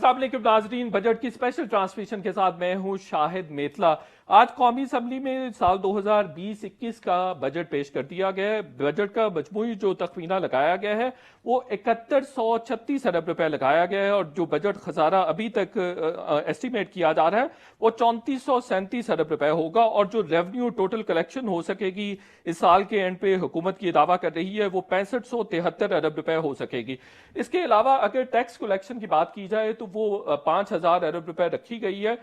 अस्सलाम वालेकुम नाज़रीन, बजट की स्पेशल ट्रांसमिशन के साथ मैं हूं शाहिद मेतला। आज कौमी असम्बली में साल 2020-21 का बजट पेश कर दिया गया है। बजट का मजमूई जो तखमीना लगाया गया है वो 7136 अरब रुपए लगाया गया है, और जो बजट खसारा अभी तक एस्टिमेट किया जा रहा है वो 3437 अरब रुपए होगा। और जो रेवेन्यू टोटल कलेक्शन हो सकेगी इस साल के एंड पे हुकूमत की दावा कर रही है वो 6573 अरब रुपए हो सकेगी। इसके अलावा अगर टैक्स कलेक्शन की बात की जाए तो वो 5000 अरब रुपए रखी गई है।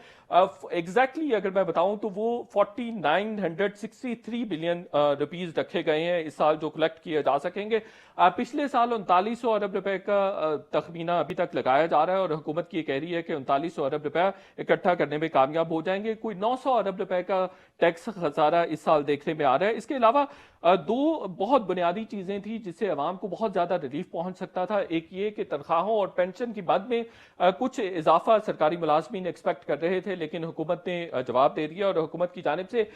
एग्जैक्टली अगर मैं बताऊं तो वो 4963 बिलियन रुपीज रखे गए हैं इस साल जो कलेक्ट किए जा सकेंगे। पिछले साल 3900 अरब रुपए का तखमीना अभी तक लगाया जा रहा है, और हुकूमत की कह रही है कि 3900 अरब रुपया इकट्ठा करने में कामयाब हो जाएंगे। कोई 900 अरब रुपए का टैक्स खसारा इस साल देखने में आ रहा है। इसके अलावा दो बहुत बुनियादी चीजें थी जिससे अवाम को बहुत ज्यादा रिलीफ पहुंच सकता था। एक ये कि तनख्वाहों और पेंशन की मद में कुछ इजाफा सरकारी मुलाजमीन एक्सपेक्ट कर रहे थे, लेकिन हुकूमत ने जवाब दे दिया और हुकूमत की जानिब से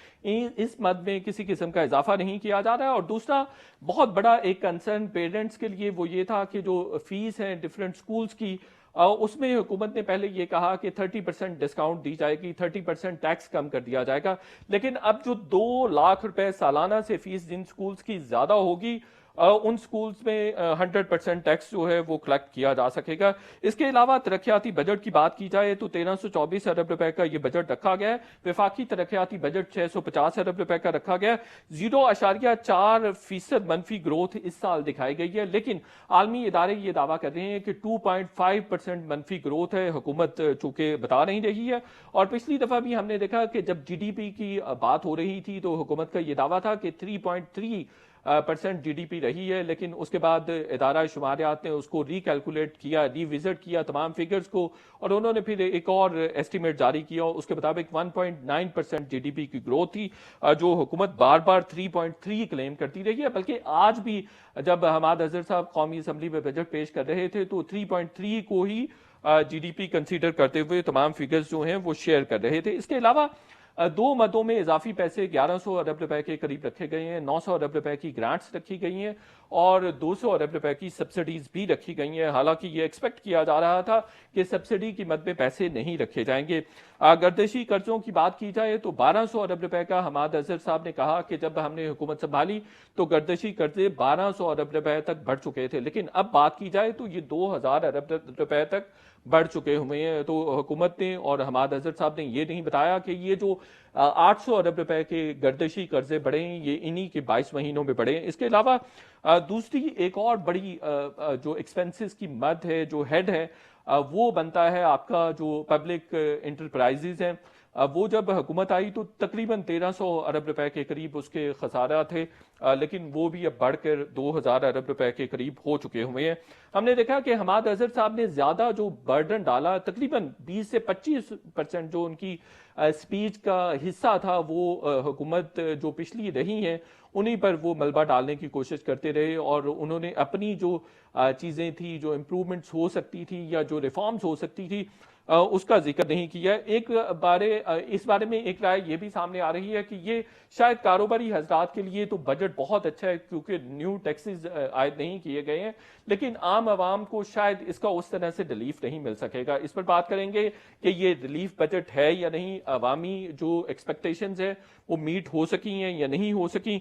इस मद में किसी किस्म का इजाफा नहीं किया जा रहा है। और दूसरा बहुत बड़ा एक कंसर्न पेरेंट्स के लिए वो ये था कि जो फीस है डिफरेंट स्कूल्स की, उसमें हुकूमत ने पहले ये कहा कि 30% डिस्काउंट दी जाएगी, 30% टैक्स कम कर दिया जाएगा, लेकिन अब जो 2 लाख रुपए सालाना से फीस जिन स्कूल्स की ज्यादा होगी उन स्कूल्स में 100% टैक्स जो है वो कलेक्ट किया जा सकेगा। इसके अलावा तरक्याती बजट की बात की जाए तो 1324 अरब रुपए का ये बजट रखा गया है। वफाकी तरक्याती बजट 650 अरब रुपए का रखा गया है। 0.4% मनफी ग्रोथ इस साल दिखाई गई है, लेकिन आलमी इदारे ये दावा कर रहे हैं कि 2.5% मनफी ग्रोथ है। हुकूमत चूंकि बता नहीं रही है, और पिछली दफा भी हमने देखा कि जब जीडीपी की बात हो रही थी तो हुकूमत का ये दावा था कि 3.3% जीडीपी रही है, लेकिन उसके बाद इदारा शुमारियात ने उसको रिकैलकुलेट किया, रिविजिट किया तमाम फिगर्स को, और उन्होंने फिर एक और एस्टिमेट जारी किया। उसके मुताबिक 1.9% जीडीपी की ग्रोथ थी, जो हुकूमत बार बार 3.3 क्लेम करती रही है। बल्कि आज भी जब हमाद अजहर साहब कौमी असम्बली में बजट पेश कर रहे थे तो 3.3 को ही जीडीपी कंसीडर करते हुए तमाम फिगर्स जो हैं वो शेयर कर रहे थे। इसके अलावा दो मदों में इजाफी पैसे 1100 अरब रुपए के करीब रखे गए हैं, 900 अरब रुपए की ग्रांट्स रखी गई हैं, और 200 अरब रुपए की सब्सिडीज भी रखी गई हैं। हालांकि ये एक्सपेक्ट किया जा रहा था कि सब्सिडी की मद में पैसे नहीं रखे जाएंगे। गर्दशी कर्जों की बात की जाए तो 1200 अरब रुपए का हमाद अजहर साहब ने कहा कि जब हमने हुकूमत संभाली तो गर्दशी कर्जे 1200 अरब रुपए तक बढ़ चुके थे, लेकिन अब बात की जाए तो ये 2000 अरब रुपए तक बढ़ चुके हुए हैं। तो हुकूमत ने और हमाद अजहर साहब ने ये नहीं बताया कि ये जो 800 अरब रुपए के गर्दशी कर्जे बढ़े हैं ये इन्हीं के 22 महीनों में बढ़े हैं। इसके अलावा दूसरी एक और बड़ी जो एक्सपेंसेस की मद है, जो हेड है, वो बनता है आपका जो पब्लिक इंटरप्राइजेज हैं। वो जब हुकूमत आई तो तकरीबन 1300 अरब रुपए के करीब उसके खसारा थे, लेकिन वो भी अब बढ़कर 2000 अरब रुपए के करीब हो चुके हुए हैं। हमने देखा कि हमाद अजहर साहब ने ज्यादा जो बर्डन डाला, तकरीबन 20 से 25% जो उनकी स्पीच का हिस्सा था वो हुकूमत जो पिछली रही है उन्हीं पर वो मलबा डालने की कोशिश करते रहे, और उन्होंने अपनी जो चीजें थी, जो इम्प्रूवमेंट्स हो सकती थी या जो रिफॉर्म्स हो सकती थी, उसका जिक्र नहीं किया। इस बारे में एक राय ये भी सामने आ रही है कि ये शायद कारोबारी हजरात के लिए तो बजट बहुत अच्छा है क्योंकि न्यू टैक्सेस आयद नहीं किए गए हैं, लेकिन आम आवाम को शायद इसका उस तरह से रिलीफ नहीं मिल सकेगा। इस पर बात करेंगे कि ये रिलीफ बजट है या नहीं, अवामी जो एक्सपेक्टेशंस है वो मीट हो सकी हैं या नहीं हो सकी,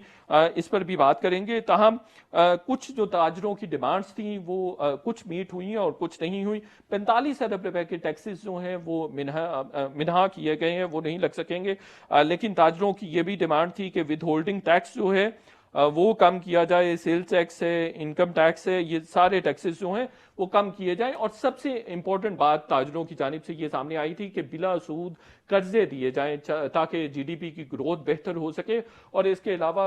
इस पर भी बात करेंगे। ताहम कुछ जो ताजरों की डिमांड्स थी वो कुछ मीट हुई हैं और कुछ नहीं हुई। 45 अरब रुपए के टैक्सेस जो हैं वो मिनहा किए गए हैं, वो नहीं लग सकेंगे, लेकिन ताजरों की ये भी डिमांड थी कि विद होल्डिंग टैक्स जो है वो कम किया जाए, सेल्स टैक्स है, इनकम टैक्स है, ये सारे टैक्सेस जो हैं वो कम किए जाएं। और सबसे इंपॉर्टेंट बात ताजरों की जानिब से ये सामने आई थी कि बिला सूद कर्जे दिए जाएं ताकि जीडीपी की ग्रोथ बेहतर हो सके, और इसके अलावा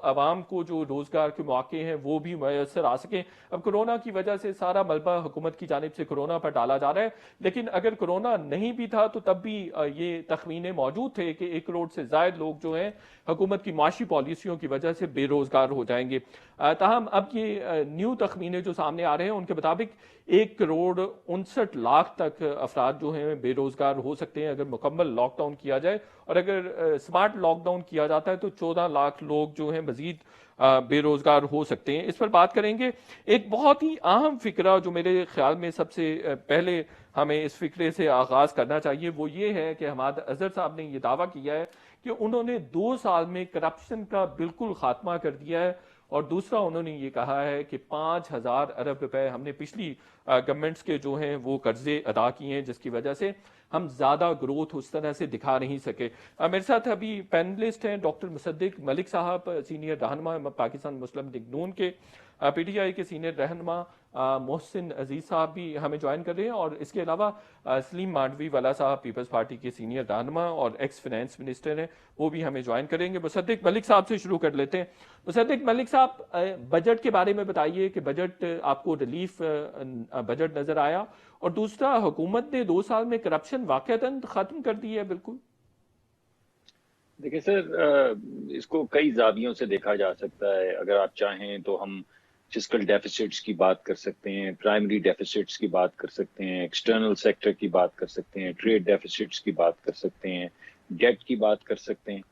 आवाम को जो रोजगार के मौके हैं वो भी मैसर आ सके। अब कोरोना की वजह से सारा मलबा हुकूमत की जानिब से कोरोना पर डाला जा रहा है, लेकिन अगर कोरोना नहीं भी था तो तब भी ये तखमीने मौजूद थे कि 1 करोड़ से ज्यादा लोग जो हैं हुकूमत की माशी पॉलिसियों की वजह से बेरोजगार हो जाएंगे। ताहम अब ये न्यू तखमीने जो सामने आ रहे हैं उनके मुताबिक 1,59,00,000 तक अफराद जो हैं बेरोजगार हो सकते हैं अगर मुकम्मल लॉकडाउन किया जाए, और अगर स्मार्ट लॉकडाउन किया जाता है तो 14 लाख लोग जो हैं मजीद बेरोजगार हो सकते हैं। इस पर बात करेंगे। एक बहुत ही अहम फिक्रा जो मेरे ख्याल में सबसे पहले हमें इस फिक्रे से आगाज करना चाहिए, वो ये है कि हमाद अजहर साहब ने ये दावा किया है कि उन्होंने 2 साल में करप्शन का बिल्कुल खात्मा कर दिया है। और दूसरा उन्होंने ये कहा है कि 5,000 अरब रुपए हमने पिछली गवर्नमेंट्स के जो हैं वो कर्जे अदा किए हैं, जिसकी वजह से हम ज्यादा ग्रोथ उस तरह से दिखा नहीं सके। मेरे साथ अभी पैनलिस्ट हैं डॉक्टर मुसद्दिक मलिक साहब, सीनियर रहनुमा पाकिस्तान मुस्लिम लीग नून के, पीटीआई के सीनियर रहनुमा मोहसिन अजीज साहब भी हमें ज्वाइन कर रहे हैं, और इसके अलावा सलीम मांडवी वाला साहब पीपल्स पार्टी के सीनियर रहनुमा और एक्स फाइनेंस मिनिस्टर हैं, वो भी हमें ज्वाइन करेंगे। मुसद्दिक मलिक साहब से शुरू कर लेते हैं। मुसद्दिक मलिक साहब, बजट के बारे में बताइए कि बजट आपको रिलीफ बजट नजर आया, और दूसरा हुकूमत ने 2 साल में करप्शन वाकईतन खत्म कर दी है बिल्कुल? देखिए सर, इसको कई जावियों से देखा जा सकता है। अगर आप चाहें तो हम फिस्कल डेफिसिट्स की बात कर सकते हैं, प्राइमरी डेफिसिट्स की बात कर सकते हैं, एक्सटर्नल सेक्टर की बात कर सकते हैं, ट्रेड डेफिसिट्स की बात कर सकते हैं, डेट की बात कर सकते हैं।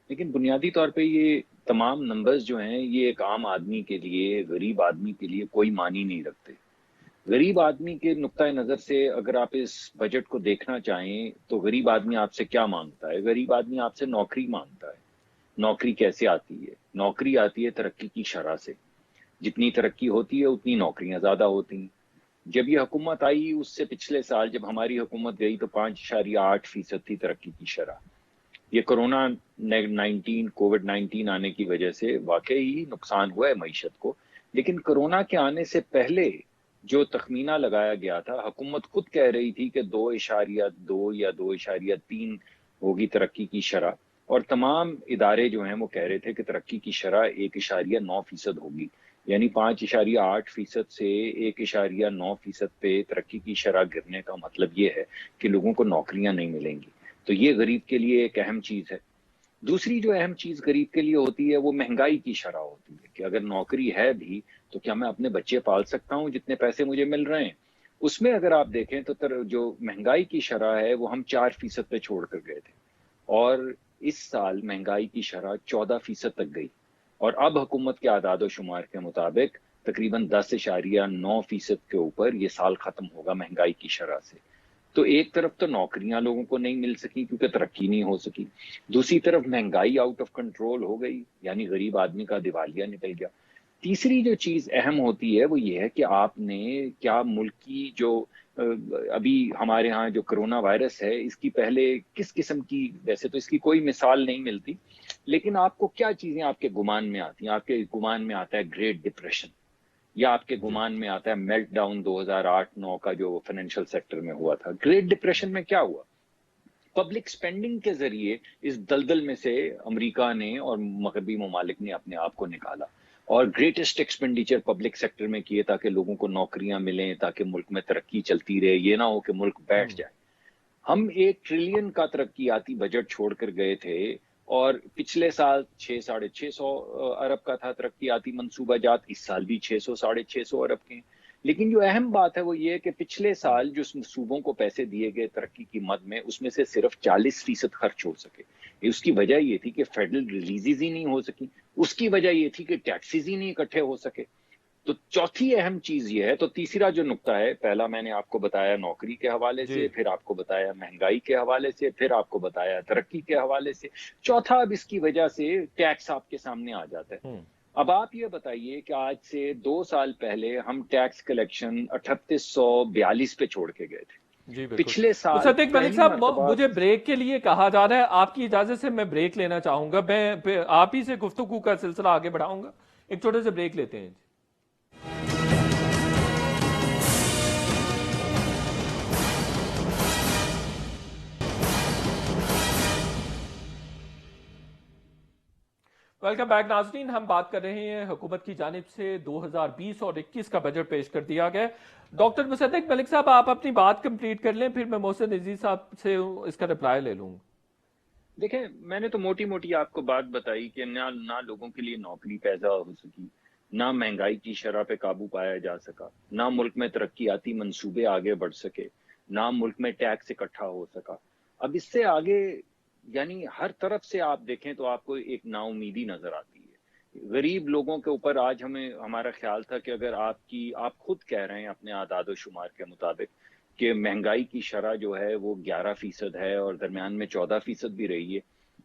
लेकिन बुनियादी तौर पे ये तमाम नंबर्स जो हैं ये एक आम आदमी के लिए, गरीब आदमी के लिए कोई मानी नहीं रखते। गरीब आदमी के नुक्ता नज़र से अगर आप इस बजट को देखना चाहें तो गरीब आदमी आपसे क्या मांगता है? गरीब आदमी आपसे नौकरी मांगता है। नौकरी कैसे आती है? नौकरी आती है तरक्की की शरह से। जितनी तरक्की होती है उतनी नौकरियां ज्यादा होती हैं। जब ये हुकूमत आई उससे पिछले साल जब हमारी हुकूमत गई तो 5.8% थी तरक्की की शरह। ये कोरोना 19 कोविड-19 आने की वजह से वाकई ही नुकसान हुआ है मईशत को। लेकिन कोरोना के आने से पहले जो तखमीना लगाया गया था, हुकूमत खुद कह रही थी कि 2.2 या 2.3 होगी तरक्की की शरह, और तमाम इदारे जो हैं वो कह रहे थे कि तरक्की की शरह 1.9% होगी। यानी 5.8% से 1.9% पे तरक्की की शरह गिरने का मतलब ये है कि लोगों को नौकरियां नहीं मिलेंगी। तो ये गरीब के लिए एक अहम चीज है। दूसरी जो अहम चीज गरीब के लिए होती है वो महंगाई की शरह होती है कि अगर नौकरी है भी तो क्या मैं अपने बच्चे पाल सकता हूँ जितने पैसे मुझे मिल रहे हैं? उसमें अगर आप देखें तो जो महंगाई की शरह है वो हम 4% पे छोड़ कर गए थे, और इस साल महंगाई की शरह 14% तक गई। और अब हुकूमत के आदाद शुमार के मुताबिक तकरीबन 10.9% के ऊपर ये साल खत्म होगा महंगाई की शरह से। तो एक तरफ तो नौकरियां लोगों को नहीं मिल सकी क्योंकि तरक्की नहीं हो सकी, दूसरी तरफ महंगाई आउट ऑफ कंट्रोल हो गई, यानी गरीब आदमी का दिवालिया निकल गया। तीसरी जो चीज अहम होती है वो ये है कि आपने क्या मुल्क की जो अभी हमारे यहाँ जो कोरोना वायरस है इसकी पहले किस किस्म की, वैसे तो इसकी कोई मिसाल नहीं मिलती, लेकिन आपको क्या चीजें आपके गुमान में आती हैं? आपके गुमान में आता है ग्रेट डिप्रेशन, या आपके जी। गुमान में आता है मेल्ट डाउन 2008-9 का जो फाइनेंशियल सेक्टर में हुआ था। ग्रेट डिप्रेशन में क्या हुआ? पब्लिक स्पेंडिंग के जरिए इस दलदल में से अमेरिका ने और मगरबी ममालिक ने अपने आप को निकाला, और ग्रेटेस्ट एक्सपेंडिचर पब्लिक सेक्टर में किए ताकि लोगों को नौकरियां मिलें, ताकि मुल्क में तरक्की चलती रहे, ये ना हो कि मुल्क बैठ जाए। हम 1 ट्रिलियन का तरक्याती बजट छोड़कर गए थे, और पिछले साल 600-650 अरब का था तरक्याती मंसूबाजात, इस साल भी 600-650 अरब के हैं। लेकिन जो अहम बात है वो ये है कि पिछले साल जो सूबों को पैसे दिए गए तरक्की की मद में, उसमें से सिर्फ 40% खर्च हो सके। उसकी वजह ये थी कि फेडरल रिलीजेज ही नहीं हो सकी, उसकी वजह ये थी कि टैक्सेस ही नहीं इकट्ठे हो सके। तो चौथी अहम चीज ये है। तो तीसरा जो नुक्ता है, पहला मैंने आपको बताया नौकरी के हवाले जी। से, फिर आपको बताया महंगाई के हवाले से, फिर आपको बताया तरक्की के हवाले से, चौथा अब इसकी वजह से टैक्स आपके सामने आ जाता है। हम्म। अब आप ये बताइए कि आज से 2 साल पहले हम टैक्स कलेक्शन 3842 पे छोड़ के गए थे। जी बिल्कुल। पिछले साल मुसद्दिक मलिक पहली साहब, मर्तबा। मुझे ब्रेक के लिए कहा जा रहा है, आपकी इजाजत से मैं ब्रेक लेना चाहूंगा। मैं आप ही से गुफ्तगू का सिलसिला आगे बढ़ाऊंगा। एक छोटे से ब्रेक लेते हैं। वेलकम बैक नाजरीन, हम बात कर रहे हैं हुकूमत की जानिब से 2020 और 21 का बजट पेश कर दिया गया। डॉक्टर मुसद्दिक मलिक साहब, आप अपनी बात कंप्लीट कर लें, फिर मैं मोहसिन अजीज साहब से इसका रिप्लाई ले लूंगा। देखें, मैंने तो मोटी मोटी आपको बात बताई कि ना ना लोगों के लिए नौकरी पैदा हो सकी, ना महंगाई की शरह पे काबू पाया जा सका, ना मुल्क में तरक्याती मंसूबे आगे बढ़ सके, ना मुल्क में टैक्स इकट्ठा हो सका। अब इससे आगे यानी हर तरफ से आप देखें तो आपको एक नाउमीदी नजर आती है गरीब लोगों के ऊपर। आज हमें हमारा ख्याल था कि अगर आप खुद कह रहे हैं अपने आदाद शुमार के मुताबिक कि महंगाई की शरह जो है वो 11% है और दरमियान में 14% भी रही है,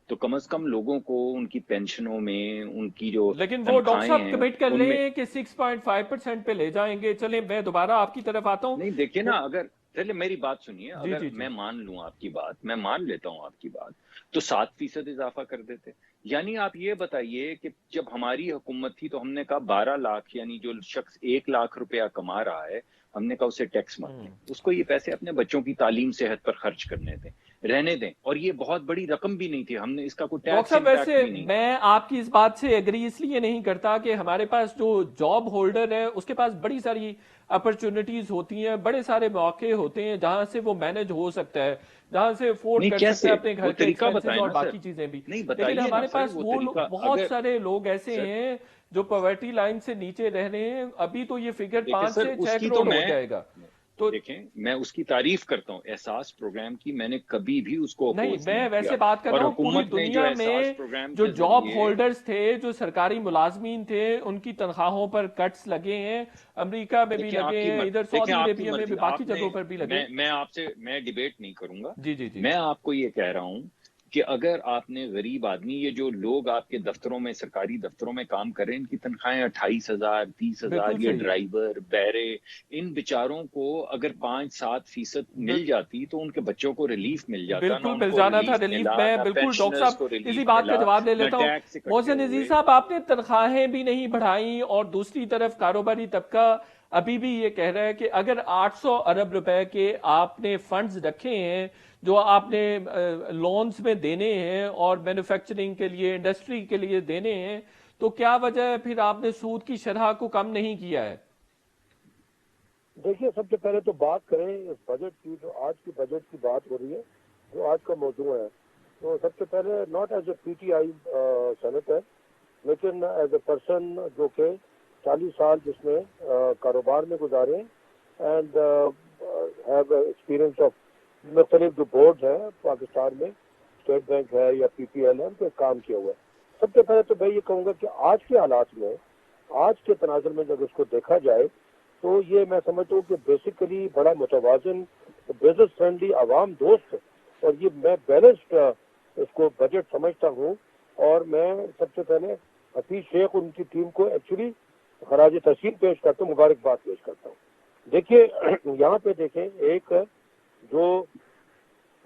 तो कम से कम लोगों को उनकी पेंशनों में, उनकी जो लेकिन वो डॉक्टर तनख्वाहें साहब हैं कमिट कर रहे उनमें। हैं कि 6.5% पे ले जाएंगे। चले मैं दोबारा आपकी तरफ आता हूँ। नहीं देखिए ना, अगर चलिए मेरी बात सुनिए, जी अगर जी जी। मैं मान लूं आपकी बात, मैं मान लेता हूं आपकी बात, तो 7% इजाफा कर देते। यानी आप ये बताइए कि जब हमारी हुकूमत थी तो हमने कहा 12 लाख, यानी जो शख्स 1 लाख रुपया कमा रहा है, हमने कहा उसे टैक्स मत दें, उसको ये पैसे अपने बच्चों की तालीम सेहत पर खर्च करने दें, रहने दें। और ये बहुत बड़ी रकम भी नहीं थी, हमने इसका कोई डॉक्टर टैक्स साहब इम्पैक्ट वैसे भी नहीं था। मैं आपकी इस बात से एग्री इसलिए नहीं करता कि हमारे पास जो जॉब होल्डर है उसके पास बड़ी सारी अपॉर्चुनिटीज होती हैं, बड़े सारे मौके होते हैं जहां से वो मैनेज हो सकता है, जहां से अफोर्ड नहीं कर सकता कैसे, है अपने वो घर के तरीका एक्सपेंसेस बताएं और ना सर। बाकी चीजें भी। नहीं लेकिन बताइए ना हमारे सर, पास वो वो तरीका बहुत अगर सारे लोग ऐसे सर, हैं जो पॉवर्टी लाइन से नीचे रह रहे हैं। अभी तो ये फिगर देखिए 5 सर, से 6 उसकी तो करोड़ हो मैं जाएगा। तो देखें, मैं उसकी तारीफ करता हूँ, एहसास प्रोग्राम की मैंने कभी भी उसको नहीं, अपोज नहीं मैं किया। वैसे बात कर और रहा हूँ पूरी हुकूमत ने जो दुनिया एहसास में प्रोग्राम जो के जॉब जरिए, होल्डर्स थे, जो सरकारी मुलाजमीन थे, उनकी तनख्वाहों पर कट्स लगे हैं। अमेरिका में भी देखिए लगे आपकी हैं, मर्जी, इधर देखें सऊदी आपकी अरेबिया में भी, मर्जी, बाकी आपने जगहों पर भी लगे। मैं आपसे मैं डिबेट नहीं करूंगा। जी जी जी। मैं आपको ये कह रहा हूं कि अगर आपने गरीब आदमी, ये जो लोग आपके दफ्तरों में, सरकारी दफ्तरों में काम कर रहे हैं, इनकी तनख्वाहें 28,000, 30,000, बिल्कुल ये सही। ड्राइवर बैरे, इन बेचारों को अगर 5-7% बिल, मिल जाती तो उनके बच्चों को रिलीफ मिल जाता। ना बिल्कुल मिल उनको जाना था रिलीफ रिलीफ। मिला, मैं ना बिल्कुल डॉक्टर पेंशनर्स साहब को इसी रिलीफ बात का मिला, जवाब ले ना लेता हूँ। टैक्स इकट्ठे मोहसिन अजीज हुए। साहब, आपने तनख्वाहें भी नहीं बढ़ाई और दूसरी तरफ कारोबारी तबका अभी भी ये कह रहा है कि अगर 800 अरब रुपए के आपने फंड्स रखे हैं जो आपने लोन्स में देने हैं और मैन्युफैक्चरिंग के लिए, इंडस्ट्री के लिए देने हैं, तो क्या वजह है फिर आपने सूद की शरह को कम नहीं किया है? देखिए, सबसे पहले तो बात करें इस बजट की, जो आज की बजट की बात हो रही है, जो आज का मौजू है। तो सबसे पहले not as a PTI senator, लेकिन एज ए पर्सन जो कि 40 साल जिसने कारोबार में गुजारे एंड हैव एक्सपीरियंस ऑफ मुख्तलिफ जो बोर्ड है पाकिस्तान में, स्टेट बैंक है या पीपीएल है, उनके काम किया हुआ है। सबसे पहले तो मैं ये कहूँगा कि आज के हालात में, आज के तनाजुर में जब इसको देखा जाए, तो ये मैं समझता हूँ कि बेसिकली बड़ा मुतवाजन, बिजनेस फ्रेंडली, आवाम दोस्त, और ये मैं बैलेंस्ड इसको बजट समझता हूँ। और मैं सबसे पहले हफीज शेख उनकी टीम को एक्चुअली खराज तहसीन पेश करता हूँ, मुबारकबाद पेश करता हूँ। देखिए, यहाँ पे देखें, एक जो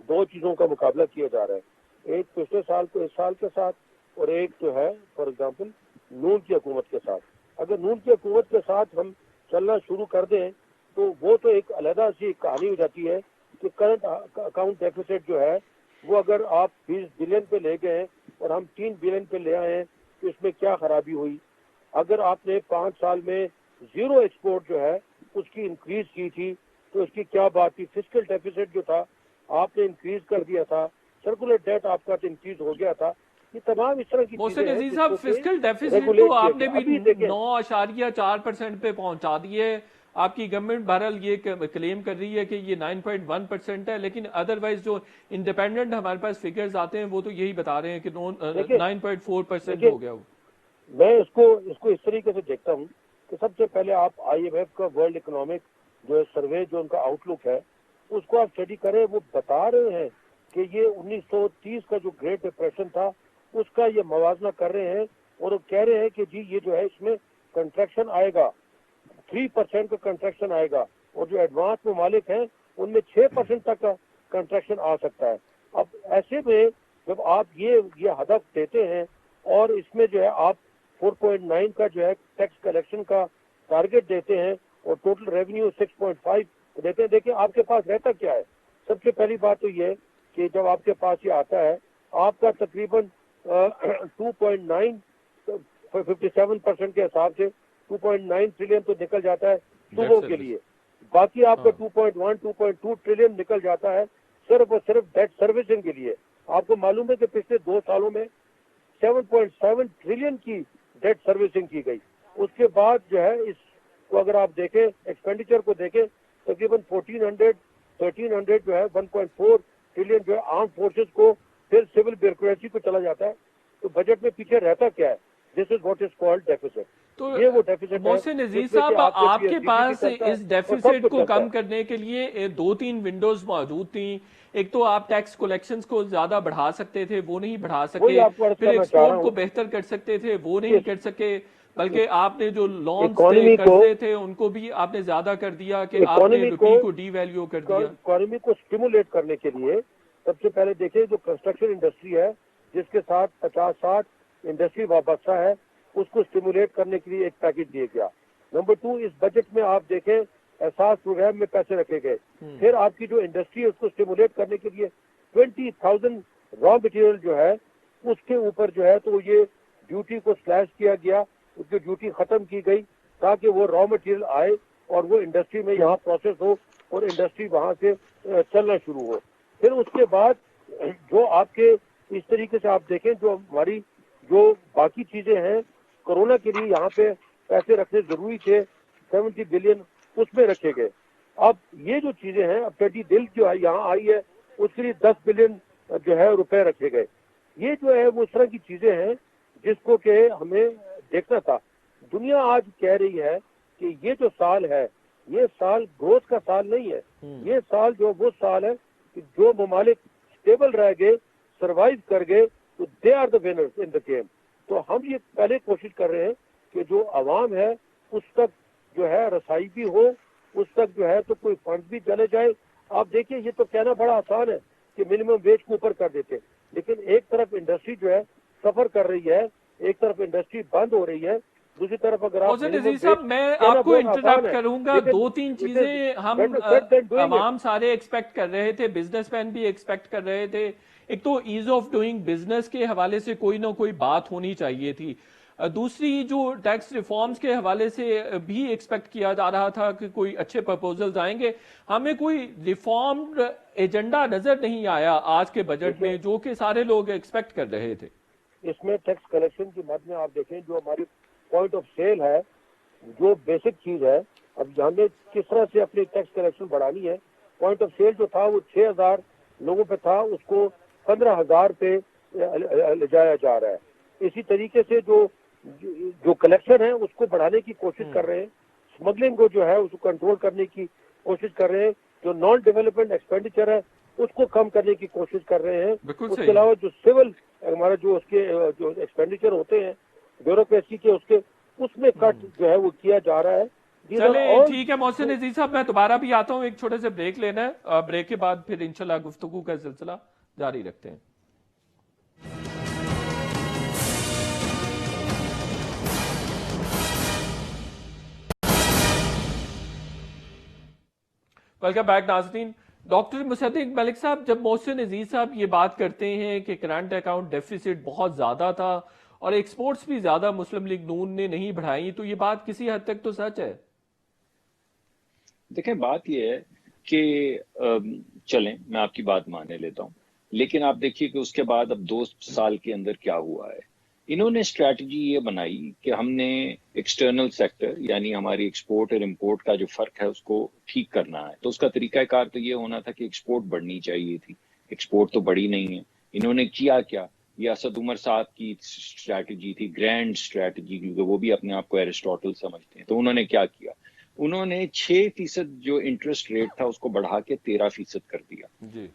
दो चीज़ों का मुकाबला किया जा रहा है, एक पिछले साल को इस साल के साथ, और एक जो है फॉर एग्जांपल नून की हुकूमत के साथ। अगर नून की हुकूमत के साथ हम चलना शुरू कर दें तो वो तो एक अलग सी कहानी हो जाती है कि करंट अकाउंट डेफिसिट जो है वो अगर आप 20 बिलियन पे ले गए और हम 3 बिलियन पे ले आए तो इसमें क्या खराबी हुई। अगर आपने 5 साल में जीरो एक्सपोर्ट जो है उसकी इंक्रीज की थी तो इसकी क्या बात थी। फिजिकल डेफिसिट जो था आपने इंक्रीज कर दिया था, सर्कुलर डेट आपका इंक्रीज हो गया था। ये तमाम इस तरह की मोहसिन चीजें हैं अजीज साहब, जिसको कि फिजिकल डेफिसिट तो रेगुलेट किया आपने गया। भी अभी देखें, 9.4% पे पहुंचा दिए। आपकी गवर्नमेंट बहरहाल ये क्लेम कर रही है कि ये 9.1% है, लेकिन अदरवाइज जो इंडिपेंडेंट हमारे पास फिगर्स आते हैं वो तो यही बता रहे हैं कि देखिए 9.4% देखिए हो गया वो। मैं इसको इसको इस तरीके से देखता हूँ कि सबसे पहले आप आईएमएफ का वर्ल्ड इकोनॉमिक जो सर्वे, जो उनका आउटलुक है, उसको आप स्टडी करें। वो बता रहे हैं कि ये 1930 का जो ग्रेट डिप्रेशन था उसका ये मवाजना कर रहे हैं, और वो कह रहे हैं कि जी ये जो है इसमें कंट्रैक्शन आएगा, 3% का कंट्रैक्शन आएगा, और जो एडवांस ममालिक हैं उनमें 6% तक का कंट्रैक्शन आ सकता है। अब ऐसे में जब आप ये हदफ देते हैं और इसमें जो है आप 4.9 का जो है टैक्स कलेक्शन का टारगेट देते हैं और टोटल रेवेन्यू 6.5 देते हैं, देखिए आपके पास रहता क्या है। सबसे पहली बात तो ये कि जब आपके पास ये आता है आपका तकरीबन 2.9 57% के हिसाब से 2.9 ट्रिलियन तो निकल जाता है सुबह के लिए। बाकी आपका 2.1 2.2 ट्रिलियन निकल जाता है सिर्फ और सिर्फ डेट सर्विसिंग के लिए। आपको मालूम है कि पिछले 2 सालों में 7.7 ट्रिलियन की डेट सर्विसिंग की गई। उसके बाद जो है इसको अगर आप देखें, एक्सपेंडिचर को देखें, तकरीबन 1300 जो है 1.4 ट्रिलियन जो है आर्म फोर्सेस को, फिर सिविल ब्यूरोक्रेसी को चला जाता है। तो बजट में पीछे रहता क्या है? This is what is called deficit. तो ये वो डेफिसिट है मोहसिन अजीज जिसमें कि साहब, आपके GDP पास चलता है इस और सब डेफिसिट कुछ को चलता कम है। करने के लिए दो तीन विंडोज मौजूद थी। एक तो आप टैक्स कलेक्शंस को ज्यादा बढ़ा सकते थे, वो नहीं बढ़ा वही सके। आपको अर्ज फिर करना चाह रहा एक्सपोर्ट को हूँ बेहतर कर सकते थे, वो कि नहीं कर सके। बल्कि आपने जो लोन्स थे, इकोनॉमी को कर्जे थे, उनको भी आपने ज्यादा कर दिया कि आपने इकोनॉमी को रुपी को डीवैल्यू कर दिया। इकोनॉमी को स्टिमुलेट करने के लिए सबसे पहले देखिए जो कंस्ट्रक्शन इंडस्ट्री है जिसके साथ 50-60 इंडस्ट्री वाबस्ता है उसको स्टिमुलेट करने के लिए एक पैकेज दिया गया। नंबर 2, इस बजट में आप देखें एहसास प्रोग्राम में पैसे रखे गए। फिर आपकी जो इंडस्ट्री है उसको स्टिमुलेट करने के लिए 20,000 रॉ मटेरियल जो है उसके ऊपर जो है तो ये ड्यूटी को स्लैश किया गया, उसकी ड्यूटी खत्म की गई ताकि वो रॉ मटेरियल आए और वो इंडस्ट्री में यहाँ प्रोसेस हो और इंडस्ट्री वहाँ से चलना शुरू हो। फिर उसके बाद जो आपके इस तरीके से आप देखें जो हमारी जो बाकी चीजें हैं कोरोना के लिए यहाँ पे पैसे रखने जरूरी थे 70 बिलियन उसमें रखे गए। अब ये जो चीजें हैं अब पेटी दिल जो है यहाँ आई है उसके लिए 10 बिलियन जो है रुपए रखे गए। ये जो है वो इस तरह की चीजें हैं जिसको के हमें देखना था। दुनिया आज कह रही है कि ये जो साल है ये साल ग्रोथ का साल नहीं है, ये साल जो वो साल है कि जो ममालिक स्टेबल रह गए सरवाइव कर गए तो they are the winners in the game. तो हम ये पहले कोशिश कर रहे हैं कि जो आवाम है उस तक जो है रसाई भी हो, उस तक जो है तो कोई फंड भी चले जाए। आप देखिए ये तो कहना बड़ा आसान है कि मिनिमम वेज को ऊपर कर देते, लेकिन एक तरफ इंडस्ट्री जो है सफर कर रही है, एक तरफ इंडस्ट्री बंद हो रही है, दूसरी तरफ अगर आप अजीज साहब, मैं आपको इंटरप्ट करूंगा। दो तीन चीजें हम आवाम सारे एक्सपेक्ट कर रहे थे, बिजनेसमैन भी एक्सपेक्ट कर रहे थे। एक तो ईज ऑफ डूइंग बिजनेस के हवाले से कोई ना कोई बात होनी चाहिए थी। दूसरी जो टैक्स रिफॉर्म्स के हवाले से भी एक्सपेक्ट किया जा रहा था कि कोई अच्छे प्रपोजल्स आएंगे। हमें कोई रिफॉर्म एजेंडा नजर नहीं आया आज के बजट में जो कि सारे लोग एक्सपेक्ट कर रहे थे। इसमें टैक्स कलेक्शन की मद में आप देखें जो हमारी पॉइंट ऑफ सेल है जो बेसिक चीज है, अब हमें किस तरह से अपनी टैक्स कलेक्शन बढ़ानी है। पॉइंट ऑफ सेल जो था वो 6,000 लोगों पे था, उसको 15,000 पे ले जाया जा रहा है। इसी तरीके से जो कलेक्शन है उसको बढ़ाने की कोशिश कर रहे हैं, स्मगलिंग को जो है उसको कंट्रोल करने की कोशिश कर रहे हैं, जो नॉन डेवलपमेंट एक्सपेंडिचर है उसको कम करने की कोशिश कर रहे हैं। उसके अलावा जो सिविल हमारा जो उसके जो एक्सपेंडिचर होते हैं ब्यूरोक्रेसी के उसके उसमें कट जो है वो किया जा रहा है। चले ठीक है मोहसिन अजीज साहब, मैं दोबारा भी आता हूं, एक छोटे से ब्रेक लेना है। ब्रेक के बाद फिर इंशाल्लाह गुफ्तगू का सिलसिला जारी रखते हैं। वेलकम बैक नाज़रीन। डॉक्टर मुसद्दिक मलिक साहब, जब मोहसिन अजीज साहब ये बात करते हैं कि करंट अकाउंट डेफिसिट बहुत ज्यादा था और एक्सपोर्ट्स भी ज्यादा मुस्लिम लीग नून ने नहीं बढ़ाई, तो ये बात किसी हद तक तो सच है। देखें बात यह है कि चलें मैं आपकी बात मानने लेता हूं, लेकिन आप देखिए कि उसके बाद अब 2 साल के अंदर क्या हुआ है। इन्होंने स्ट्रैटेजी ये बनाई कि हमने एक्सटर्नल सेक्टर यानी हमारी एक्सपोर्ट और इंपोर्ट का जो फर्क है उसको ठीक करना है। तो उसका तरीकाकार तो ये होना था कि एक्सपोर्ट बढ़नी चाहिए थी, एक्सपोर्ट तो बढ़ी नहीं है। इन्होंने किया क्या, ये असद उमर साहब की स्ट्रैटेजी थी, ग्रैंड स्ट्रैटेजी, क्योंकि वो भी अपने आप को एरिस्टोटल समझते हैं। तो उन्होंने क्या किया, उन्होंने 6% जो इंटरेस्ट रेट था उसको बढ़ा के 13% कर दिया।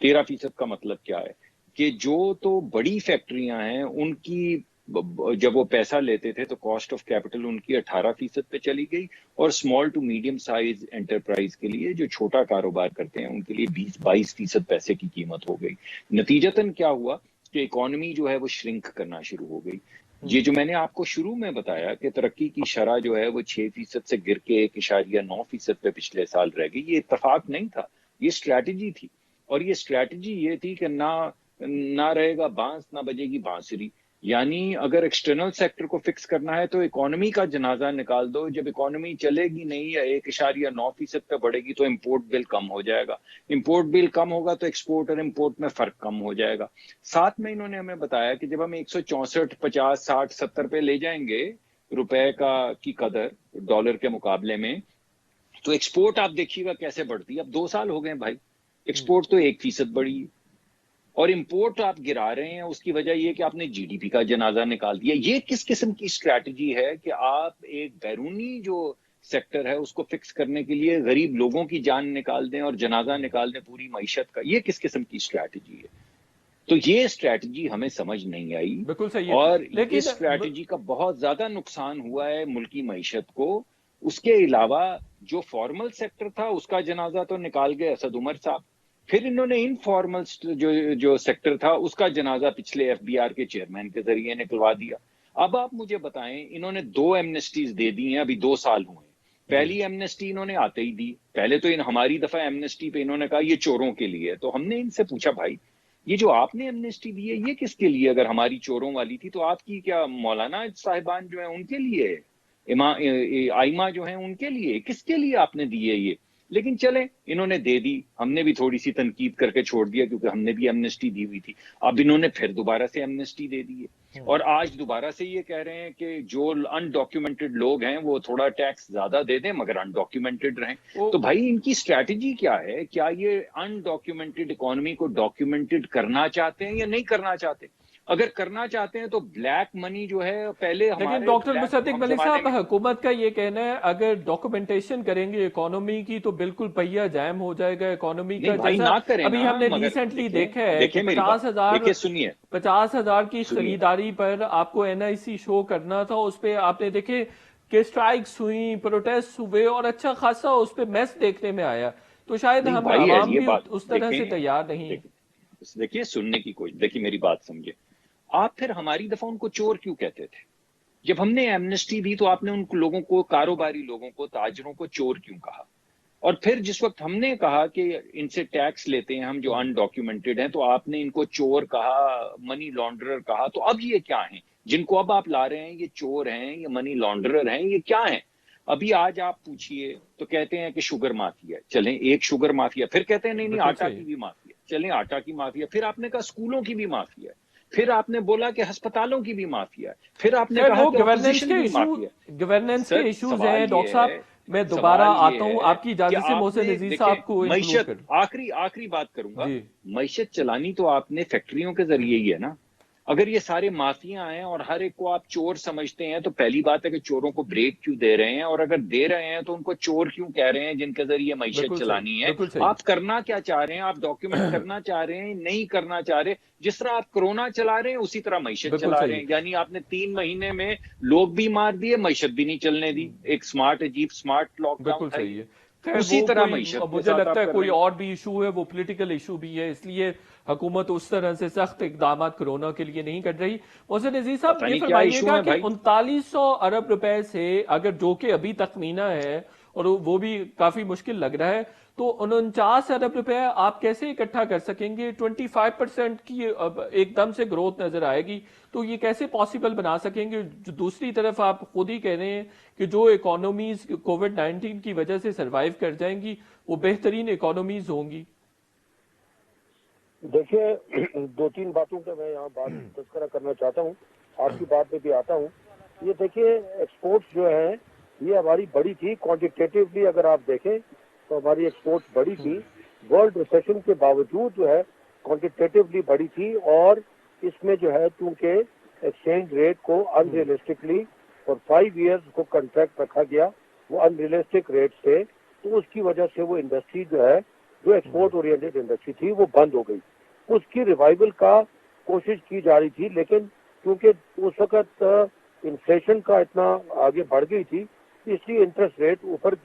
13% का मतलब क्या है कि जो तो बड़ी फैक्ट्रियां हैं उनकी जब वो पैसा लेते थे तो कॉस्ट ऑफ कैपिटल उनकी 18% पे चली गई, और small to medium size enterprise के लिए जो छोटा कारोबार करते हैं उनके लिए 20-22% पैसे की कीमत हो गई। नतीजतन क्या हुआ कि इकोनॉमी जो है वो श्रिंक करना शुरू हो गई। ये जो मैंने आपको शुरू में बताया कि तरक्की की शरह जो है वो 6% से गिर के 1.9% पे पिछले साल रह गई, ये इत्तेफाक नहीं था, ये स्ट्रैटेजी थी। और ये स्ट्रैटेजी ये थी कि ना रहेगा बांस ना बजेगी बांसुरी। यानी अगर एक्सटर्नल सेक्टर को फिक्स करना है तो इकोनॉमी का जनाजा निकाल दो। जब इकोनॉमी चलेगी नहीं या 1.9% पे बढ़ेगी तो इंपोर्ट बिल कम हो जाएगा, इंपोर्ट बिल कम होगा तो एक्सपोर्ट और इंपोर्ट में फर्क कम हो जाएगा। साथ में इन्होंने हमें बताया कि जब हम 164, 50, 60, 70 पे ले जाएंगे रुपए की कदर डॉलर के मुकाबले में, तो एक्सपोर्ट आप देखिएगा कैसे बढ़ती है। अब 2 साल हो गए भाई, एक्सपोर्ट तो 1% बढ़ी, और इंपोर्ट आप गिरा रहे हैं, उसकी वजह यह कि आपने जीडीपी का जनाजा निकाल दिया। ये किस किस्म की स्ट्रैटेजी है कि आप एक बैरूनी जो सेक्टर है उसको फिक्स करने के लिए गरीब लोगों की जान निकाल दें और जनाजा निकाल दें पूरी मईशत का? ये किस किस्म की स्ट्रैटेजी है? तो ये स्ट्रैटेजी हमें समझ नहीं आई बिल्कुल सही है। और लेकिन इस स्ट्रैटेजी का बहुत ज्यादा नुकसान हुआ है मुल्की मईशत को। उसके अलावा जो फॉर्मल सेक्टर था उसका जनाजा तो निकाल गए असद उमर साहब, फिर इन्होंने इनफॉर्मल जो सेक्टर था उसका जनाजा पिछले एफबीआर के चेयरमैन के जरिए निकलवा दिया। अब आप मुझे बताएं, इन्होंने 2 एमनेस्टीज दे दी हैं, अभी 2 साल हुए। पहली एमनेस्टी इन्होंने आते ही दी। पहले तो हमारी दफा एमनेस्टी पे इन्होंने कहा ये चोरों के लिए है, तो हमने इनसे पूछा भाई ये जो आपने एमनेस्टी दी है ये किसके लिए? अगर हमारी चोरों वाली थी तो आपकी क्या मौलाना साहिबान जो है उनके लिए है, आइमा जो है उनके लिए, किसके लिए आपने दी है ये? लेकिन चले इन्होंने दे दी, हमने भी थोड़ी सी तनकीद करके छोड़ दिया क्योंकि हमने भी एमनेस्टी दी हुई थी। अब इन्होंने फिर दोबारा से एमनेस्टी दे दी है और आज दोबारा से ये कह रहे हैं कि जो अनडॉक्यूमेंटेड लोग हैं वो थोड़ा टैक्स ज्यादा दे दें मगर अनडॉक्यूमेंटेड रहें। तो भाई इनकी स्ट्रैटेजी क्या है? क्या ये अनडॉक्यूमेंटेड इकोनॉमी को डॉक्यूमेंटेड करना चाहते हैं या नहीं करना चाहते? अगर करना चाहते हैं तो ब्लैक मनी जो है पहले लेकिन हमारे डॉक्टर मुसद्दिक मलिक जमाने साहब, में हुकूमत का ये कहना है अगर डॉक्यूमेंटेशन करेंगे इकोनॉमी की तो बिल्कुल पहिया जैम हो जाएगा इकोनॉमी का। नहीं भाई जैसा ना करें अभी ना, हमने मगर रिसेंटली देखिए देखा है कि देखिए मेरी बात, 50,000 देखिए सुनिए 50,000 की सुनिए खरीदारी पर आपको एनआईसी शो करना था, उस पर आपने देखे कि स्ट्राइक्स हुई, प्रोटेस्ट हुए और अच्छा खासा उस पर मेस देखने में आया। तो शायद नहीं हम भाई आवाम ये भी बात उस तरह से देखें, तैयार नहीं है। देखिए सुनने की कोई, देखिए मेरी बात समझे। आप फिर हमारी दफा उनको चोर क्यों कहते थे? जब हमने एमनेस्टी दी तो आपने उन लोगों को, कारोबारी लोगों को, ताजरों को चोर क्यों कहा? और फिर जिस वक्त हमने कहा कि इनसे टैक्स लेते हैं हम जो अनडॉक्यूमेंटेड हैं, तो आपने इनको चोर कहा, मनी लॉन्ड्रर कहा। तो अब ये क्या है जिनको अब आप ला रहे हैं? ये चोर हैं, ये मनी लॉन्ड्रर हैं, ये क्या है? अभी आज आप पूछिए तो कहते हैं कि शुगर माफिया। चलें एक शुगर माफिया, फिर कहते हैं नहीं नहीं बिल्कुल आटा सही। की भी माफिया। चलें आटा की माफिया, फिर आपने कहा स्कूलों की भी माफिया है, फिर आपने बोला कि अस्पतालों की भी माफिया है, फिर आपने खैर कहा वो कि ऑपोजिशन की माफिया है। गवर्नेंस के सर इश्यूज सवाल हैं ये डॉक्टर साहब। है, मैं दोबारा सवाल ये आता हूं है आपकी कि इजाजत से, मोहसिन आपने अजीज देखें साहब को इंक्लूड मईशत, कर। आखिरी बात करूंगा, जी मईशत चलानी तो आपने फैक्ट्रियों के जरिए ही है ना। अगर ये सारे माफिया हैं और हर एक को आप चोर समझते हैं तो पहली बात है कि चोरों को ब्रेक क्यों दे रहे हैं? और अगर दे रहे हैं तो उनको चोर क्यों कह रहे हैं जिनके जरिए मईशत बिल्कुल सही, चलानी है? बिल्कुल सही। आप करना क्या चाह रहे हैं? आप डॉक्यूमेंट करना चाह रहे हैं, नहीं करना चाह रहे? जिस तरह आप कोरोना चला रहे हैं उसी तरह मईशत बिल्कुल चला रहे सही हैं। यानी आपने 3 महीने में लोग भी मार दिए, मईशत भी नहीं चलने दी। एक स्मार्ट, अजीब स्मार्ट लॉकडाउन बिल्कुल था सही ये। है। खैर उसी वो तरह कोई, मईशत के मुझे साथ लगता आप है कर कोई रहे हैं। और भी इशू है, वो पॉलिटिकल इशू भी है, इसलिए हुकूमत उस तरह से सख्त इकदाम कोरोना के लिए नहीं कर रही। मोहसिन अजीज साहब पता ये नहीं क्या इशू फरमाइएगा है कि भाई। 3900 अरब रुपए से अगर, जो कि अभी तखमीना है और वो भी काफी मुश्किल लग रहा है, तो 49 अरब रुपए आप कैसे इकट्ठा कर सकेंगे? 25% की अब एकदम से ग्रोथ नजर आएगी, तो ये कैसे पॉसिबल बना सकेंगे? जो दूसरी तरफ आप खुद ही कह रहे हैं कि जो इकोनॉमीज कोविड-19 की वजह से सरवाइव कर जाएंगी वो बेहतरीन इकोनॉमीज होंगी। देखिए 2-3 बातों पे मैं यहाँ बात तस्करा करना चाहता हूँ, आपकी बात पे भी आता हूँ। ये देखिए एक्सपोर्ट्स जो है ये हमारी बड़ी थी क्वांटिटेटिवली, अगर आप देखें तो हमारी एक्सपोर्ट्स बड़ी थी। वर्ल्ड रिसेशन के बावजूद जो है क्वांटिटेटिवली बड़ी थी, और इसमें जो है चूंकि एक्सचेंज रेट को अनरियलिस्टिकली फॉर 5 इयर्स को कॉन्ट्रैक्ट रखा गया, वो अनरियलिस्टिक रेट से, तो उसकी वजह से वो इंडस्ट्री जो है, जो एक्सपोर्ट ओरिएंटेड इंडस्ट्री थी, वो बंद हो गई। उसकी रिवाइवल का कोशिश की जा रही थी, लेकिन क्योंकि उस वक्त इन्फ्लेशन का इतना आगे बढ़ गई थी, इसलिए इंटरेस्ट रेट ऊपर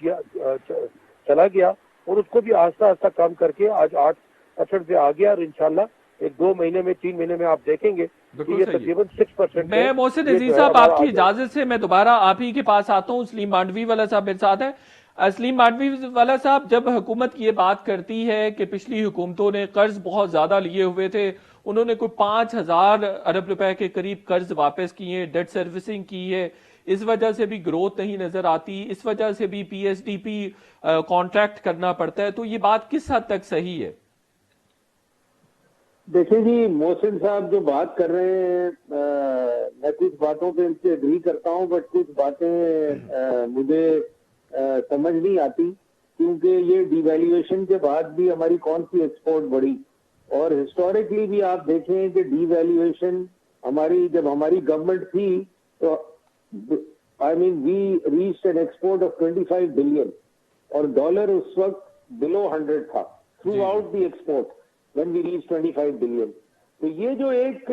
चला गया, और उसको भी आहिस्ता आहिस्ता कम करके आज 8% पे आ गया। और इंशाल्लाह 1-2 महीने में, 3 महीने में आप देखेंगे कि ये तकरीबन 6% मैं मोहसिन अजीज साहब आपकी इजाजत से मैं दोबारा आप ही के पास आता हूँ। सलीम मांडवी वाला साहब मेरे साथ है। सलीम मांडवी वाला साहब, जब हुकूमत ये बात करती है कि पिछली हुकूमतों ने कर्ज बहुत ज्यादा लिए हुए थे, उन्होंने कोई 5,000 अरब रुपए के करीब कर्ज वापस किए, डेट सर्विसिंग की है, इस वजह से भी ग्रोथ नहीं नजर आती, इस वजह से भी पीएसडीपी कॉन्ट्रैक्ट करना पड़ता है, तो ये बात किस हद तक सही है? देखिए जी, मोहसिन साहब जो बात कर रहे हैं, मैं कुछ बातों पे इनसे एग्री करता हूं, बट कुछ बातें मुझे समझ नहीं आती, क्योंकि ये डिवैल्यूएशन के बाद भी हमारी कौन सी एक्सपोर्ट बढ़ी? और हिस्टोरिकली भी आप देखें कि डीवैल्यूएशन हमारी जब हमारी गवर्नमेंट थी तो I mean we reached an export of 25 billion और डॉलर उस वक्त बिलो 100 था throughout the export when we reach 25 billion. तो ये जो एक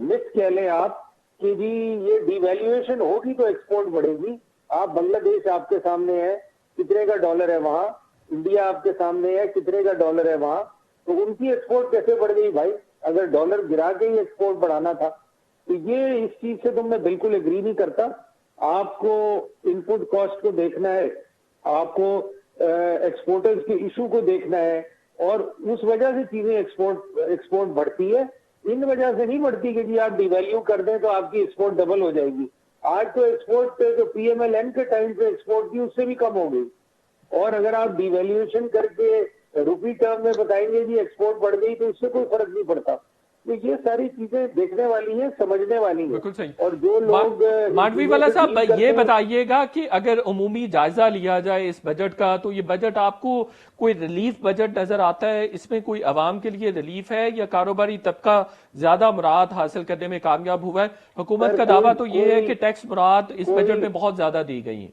मिथ कह लें आप कि जी ये डिवैल्यूएशन होगी तो एक्सपोर्ट बढ़ेगी। आप बांग्लादेश आपके सामने है, कितने का डॉलर है वहां, इंडिया आपके सामने है, कितने का डॉलर है वहां, तो उनकी एक्सपोर्ट कैसे बढ़ गई भाई, अगर डॉलर गिरा के ही एक्सपोर्ट बढ़ाना था। तो ये इस चीज से तो मैं बिल्कुल एग्री नहीं करता। आपको इनपुट कॉस्ट को देखना है, आपको एक्सपोर्टर्स के इशू को देखना है और उस वजह से चीजें एक्सपोर्ट बढ़ती है। इन वजह से नहीं बढ़ती कि जी आप डिवैल्यू कर दें तो आपकी एक्सपोर्ट डबल हो जाएगी। आज तो एक्सपोर्ट जो पीएमएलएन के टाइम पे एक्सपोर्ट थी उससे भी कम हो गई। और अगर आप डिवैल्यूएशन करके रुपी टर्म में बताएंगे जी एक्सपोर्ट बढ़ गई तो इससे कोई फर्क नहीं पड़ता। तो ये सारी चीजें देखने वाली हैं, समझने वाली हैं। बिल्कुल सही। और जो लोग मांडवी वाला साहब ये बताइएगा कि अगर उमूमी जायजा लिया जाए इस बजट का तो ये बजट आपको कोई रिलीफ बजट नजर आता है? इसमें कोई आवाम के लिए रिलीफ है या कारोबारी तबका ज्यादा मुराद हासिल करने में कामयाब हुआ है? हुकूमत का दावा तो ये है कि टैक्स मुराद इस बजट में बहुत ज्यादा दी गई है।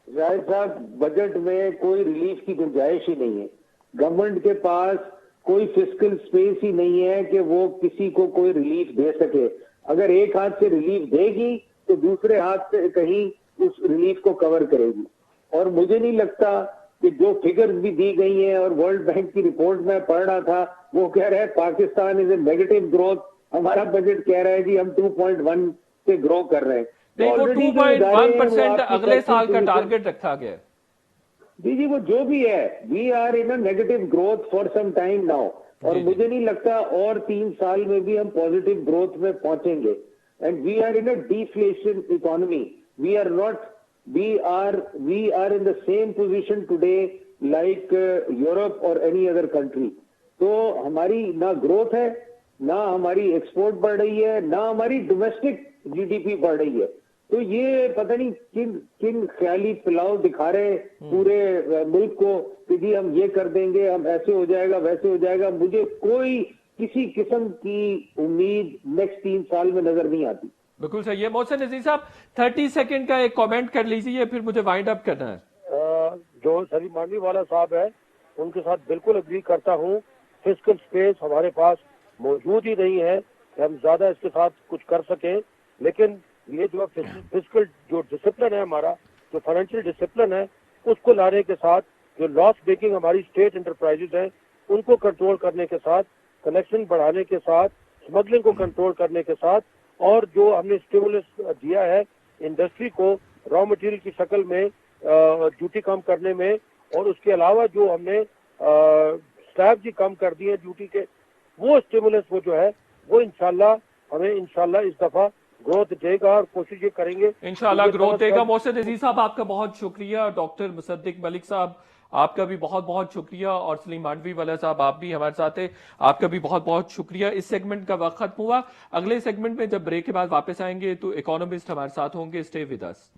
जाहिर साहब बजट में कोई रिलीफ की गुंजाइश ही नहीं है। गवर्नमेंट के पास कोई फिस्कल स्पेस ही नहीं है कि वो किसी को कोई रिलीफ दे सके। अगर एक हाथ से रिलीफ देगी तो दूसरे हाथ से कहीं उस रिलीफ को कवर करेगी। और मुझे नहीं लगता कि जो फिगर्स भी दी गई हैं और वर्ल्ड बैंक की रिपोर्ट में पढ़ रहा था वो कह रहा है Pakistan is a negative growth, हमारा बजट कह रहा है जी हम 2.1 से ग्रो कर रहे हैं। नहीं, वो 2.1% अगले साल का टारगेट रखा गया है। जी वो जो भी है, we are in a negative growth for some time now और मुझे नहीं लगता और 3 साल में भी हम पॉजिटिव ग्रोथ में पहुंचेंगे। And we are in a deflation economy, we are not, we are in the same position today like Europe और एनी अदर कंट्री। तो हमारी ना ग्रोथ है, ना हमारी एक्सपोर्ट बढ़ रही है, ना हमारी डोमेस्टिक जीडीपी बढ़ रही है। तो ये पता नहीं किन ख्याली पुलाव दिखा रहे पूरे मुल्क को कि जी हम ये कर देंगे, हम ऐसे हो जाएगा वैसे हो जाएगा। मुझे कोई किसी किस्म की उम्मीद नेक्स्ट 3 साल में नजर नहीं आती। बिल्कुल सही है। मोहसिन नजीर साहब 30 सेकंड का एक कमेंट कर लीजिए, फिर मुझे वाइंड अप करना है। जो सलीम मांडवी वाला साहब है उनके साथ बिल्कुल एग्री करता हूँ। फिस्कल स्पेस हमारे पास मौजूद ही नहीं है कि हम ज्यादा इसके साथ कुछ कर सकें। लेकिन ये जो फिस्कल जो डिसिप्लिन है हमारा, जो फाइनेंशियल डिसिप्लिन है, उसको लाने के साथ जो लॉस मेकिंग हमारी स्टेट एंटरप्राइजेज है उनको कंट्रोल करने के साथ, कलेक्शन बढ़ाने के साथ, स्मगलिंग को कंट्रोल करने के साथ, और जो हमने स्टिमुलस दिया है इंडस्ट्री को रॉ मटेरियल की शक्ल में ड्यूटी कम करने में, और उसके अलावा जो हमने स्लैब भी कम कर दिए ड्यूटी के, वो स्टिमुलस वो जो है वो इंशाल्लाह हमें इंशाल्लाह इस दफा ग्रोथ देगा और कोशिश ये करेंगे इंशाल्लाह ग्रोथ देगा। मोहसिन अजीज साहब आपका बहुत शुक्रिया, डॉक्टर मुसद्दिक मलिक साहब आपका भी बहुत बहुत शुक्रिया, और सलीम मांडवी वाला साहब आप भी हमारे साथ है, आपका भी बहुत बहुत शुक्रिया। इस सेगमेंट का वक्त खत्म हुआ। अगले सेगमेंट में जब ब्रेक के बाद वापस आएंगे तो इकोनॉमिस्ट हमारे साथ होंगे। Stay with us.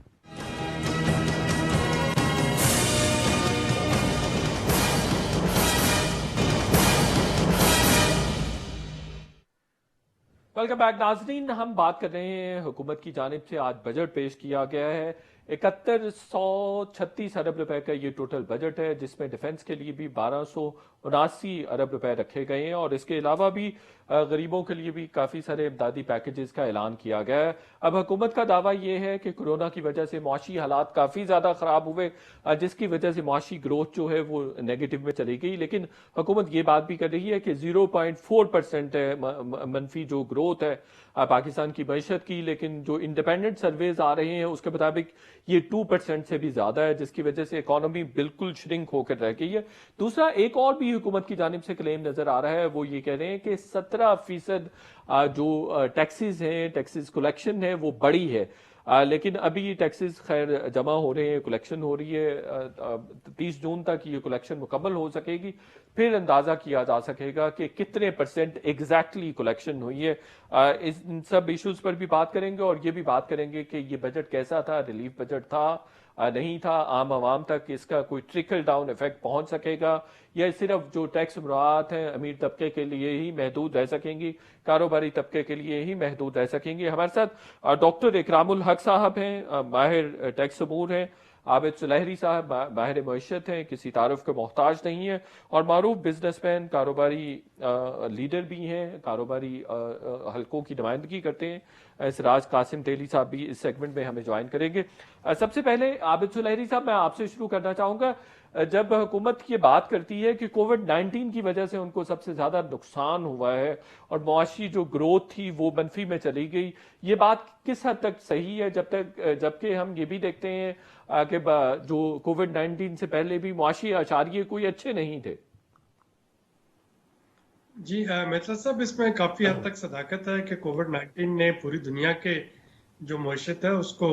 Welcome back नाजरीन, हम बात कर रहे हैं हुकूमत की जानिब से आज बजट पेश किया गया है। 7136 अरब रुपए का ये टोटल बजट है, जिसमें डिफेंस के लिए भी 1279 अरब रुपए रखे गए हैं और इसके अलावा भी गरीबों के लिए भी काफी सारे इमदादी पैकेजेस का ऐलान किया गया है। अब हुकूमत का दावा यह है कि कोरोना की वजह से मुआशी हालात काफी ज्यादा खराब हुए, जिसकी वजह से मुआशी ग्रोथ जो है वो नेगेटिव में चली गई। लेकिन हुकूमत ये बात भी कर रही है कि 0.4% है मनफी जो ग्रोथ है पाकिस्तान की मईशत की, लेकिन जो इंडिपेंडेंट सर्वेज आ रहे हैं उसके मुताबिक ये 2% से भी ज्यादा है, जिसकी वजह से इकोनॉमी बिल्कुल श्रिंक होकर रह गई है। दूसरा एक और भी हुकूमत की जानिब से क्लेम नजर आ रहा है, वो ये कह रहे हैं कि 17% जो टैक्सेस हैं, टैक्सेस कलेक्शन है वो बड़ी है, लेकिन अभी टैक्सेस खैर जमा हो रहे हैं, कलेक्शन हो रही है, 30 जून तक ये कलेक्शन मुकम्मल हो सकेगी। फिर अंदाजा किया जा सकेगा कि कितने परसेंट एग्जैक्टली कलेक्शन हुई है। इन सब इश्यूज पर भी बात करेंगे और ये भी बात करेंगे कि ये बजट कैसा था, रिलीफ बजट था नहीं था, आम आवाम तक इसका कोई ट्रिकल डाउन इफेक्ट पहुंच सकेगा या सिर्फ जो टैक्स मुराद हैं अमीर तबके के लिए ही महदूद रह सकेंगी, कारोबारी तबके के लिए ही महदूद रह सकेंगी। हमारे साथ डॉक्टर इकरामुल हक साहब हैं, माहिर टैक्स अमूर हैं, आबिद सुलहरी साहब माहिर मईशत हैं, किसी तारुफ के मोहताज नहीं है और मारूफ बिजनेसमैन, कारोबारी लीडर भी हैं, कारोबारी हलकों की नुमाइंदगी करते हैं। सिराज कासिम तेली साहब भी इस सेगमेंट में हमें ज्वाइन करेंगे। सबसे पहले आबिद सुलहरी साहब, मैं आपसे शुरू करना चाहूंगा। जब हुकूमत ये बात करती है कि कोविड-19 की वजह से उनको सबसे ज्यादा नुकसान हुआ है और मुआशी जो ग्रोथ थी वो मनफी में चली गई, ये बात किस हद तक सही है? जबकि हम ये भी देखते हैं कि जो कोविड-19 से पहले भी मुआशी आशारिये कोई अच्छे नहीं थे। जी मिर्जा साहब, इसमें काफी हद तक सदाकत है कि कोविड-19 ने पूरी दुनिया के जो मईशत है उसको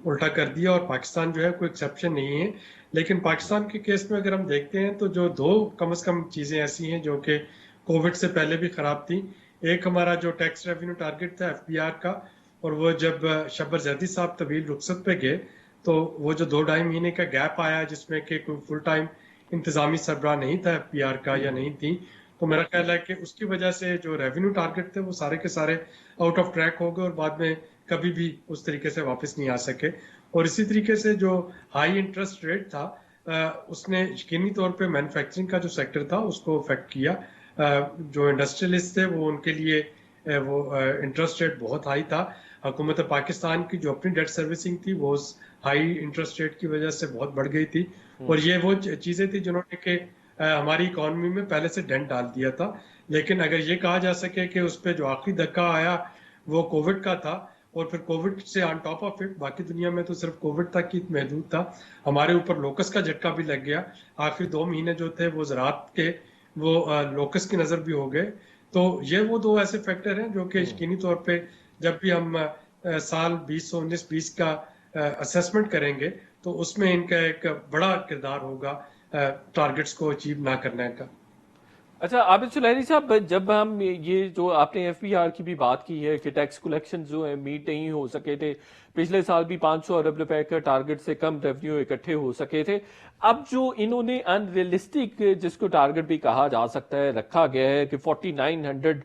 उल्टा कर दिया और पाकिस्तान जो है कोई एक्सेप्शन नहीं है। लेकिन पाकिस्तान के केस में अगर हम देखते हैं तो जो दो कम से कम चीजें ऐसी हैं जो कि कोविड से पहले भी खराब थी। एक हमारा जो टैक्स रेवेन्यू टारगेट था FBR का, और वो जब शब्बर जैदी साहब तवील रुखसत पे गए तो वो जो 2-2.5 महीने का गैप आया जिसमें कि कोई फुल टाइम इंतजामी सरबराह नहीं था FBR का या नहीं थी, तो मेरा ख्याल है कि उसकी वजह से जो रेवेन्यू टारगेट थे वो सारे के सारे आउट ऑफ ट्रैक हो गए और बाद में कभी भी उस तरीके से वापस नहीं आ सके। और इसी तरीके से जो हाई इंटरेस्ट रेट था उसने यकीनी तौर पे मैन्युफैक्चरिंग का जो सेक्टर था उसको अफेक्ट किया। जो इंडस्ट्रियलिस्ट थे वो उनके लिए वो इंटरेस्ट रेट बहुत हाई था। हुकूमत पाकिस्तान की जो अपनी डेट सर्विसिंग थी वो उस हाई इंटरेस्ट रेट की वजह से बहुत बढ़ गई थी और ये वो चीजें थी जिन्होंने कि हमारी इकोनॉमी में पहले से डेंट डाल दिया था। लेकिन अगर ये कहा जा सके कि उस पर जो आखिरी धक्का आया वो कोविड का था और फिर कोविड से ऑन टॉप ऑफ इट बाकी दुनिया में तो सिर्फ कोविड तक ही महदूद था, हमारे ऊपर लोकस का झटका भी लग गया। आखिरी 2 महीने जो थे वो ज़राअत के वो लोकस की नजर भी हो गए। तो ये वो दो ऐसे फैक्टर हैं जो कि यकीनी तौर पे जब भी हम साल 2019-20 का असेसमेंट करेंगे तो उसमें इनका एक बड़ा किरदार होगा टारगेट्स को अचीव ना करने का। अच्छा आबिद सुलहरी साहब, जब हम ये जो आपने FBR की भी बात की है कि टैक्स कलेक्शन जो है मीट नहीं हो सके थे, पिछले साल भी 500 अरब रुपए का टारगेट से कम रेवेन्यू इकट्ठे हो सके थे। अब जो इन्होंने अनरियलिस्टिक जिसको टारगेट भी कहा जा सकता है रखा गया है कि 4900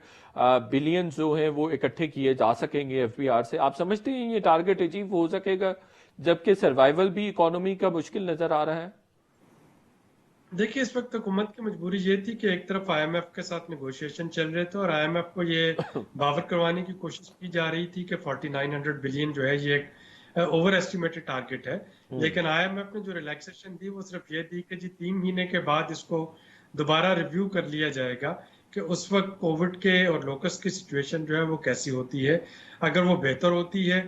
बिलियन जो है वो इकट्ठे किए जा सकेंगे FBR से, आप समझते हैं ये टारगेट अचीव हो सकेगा जबकि सर्वाइवल भी इकोनॉमी का मुश्किल नजर आ रहा है? देखिए, इस वक्त हुकूमत की मजबूरी ये थी कि एक तरफ IMF के साथ नेगोशिएशन चल रहे थे और IMF को ये बावर करवाने की कोशिश की जा रही थी कि 4900 बिलियन जो है ये एक ओवर एस्टिमेटेड टारगेट है। लेकिन IMF ने जो रिलैक्सेशन दी वो सिर्फ ये दी कि जी 3 महीने के बाद इसको दोबारा रिव्यू कर लिया जाएगा कि उस वक्त कोविड के और लोकस की सिचुएशन जो है वो कैसी होती है। अगर वो बेहतर होती है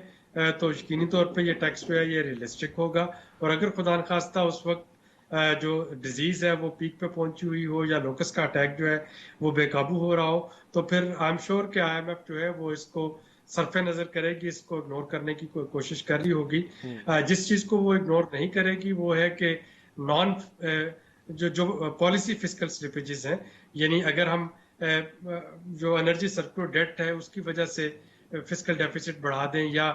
तो यकीनी तौर पर ये टैक्स जो है ये रियलिस्टिक होगा और अगर खुदा न खास्ता उस वक्त जो डिजीज है वो पीक पे पहुंची हुई हो या लोकस का अटैक जो है वो बेकाबू हो रहा हो तो फिर आई एम श्योर कि IMF जो है वो इसको सरफे नजर करेगी, इसको इग्नोर करने की कोशिश कर रही होगी। जिस चीज को वो इग्नोर नहीं करेगी वो है कि नॉन जो पॉलिसी फिस्कल स्लिपेजेस हैं, यानी अगर हम जो एनर्जी सर्कुलर डेट है उसकी वजह से फिस्कल डेफिसिट बढ़ा दें या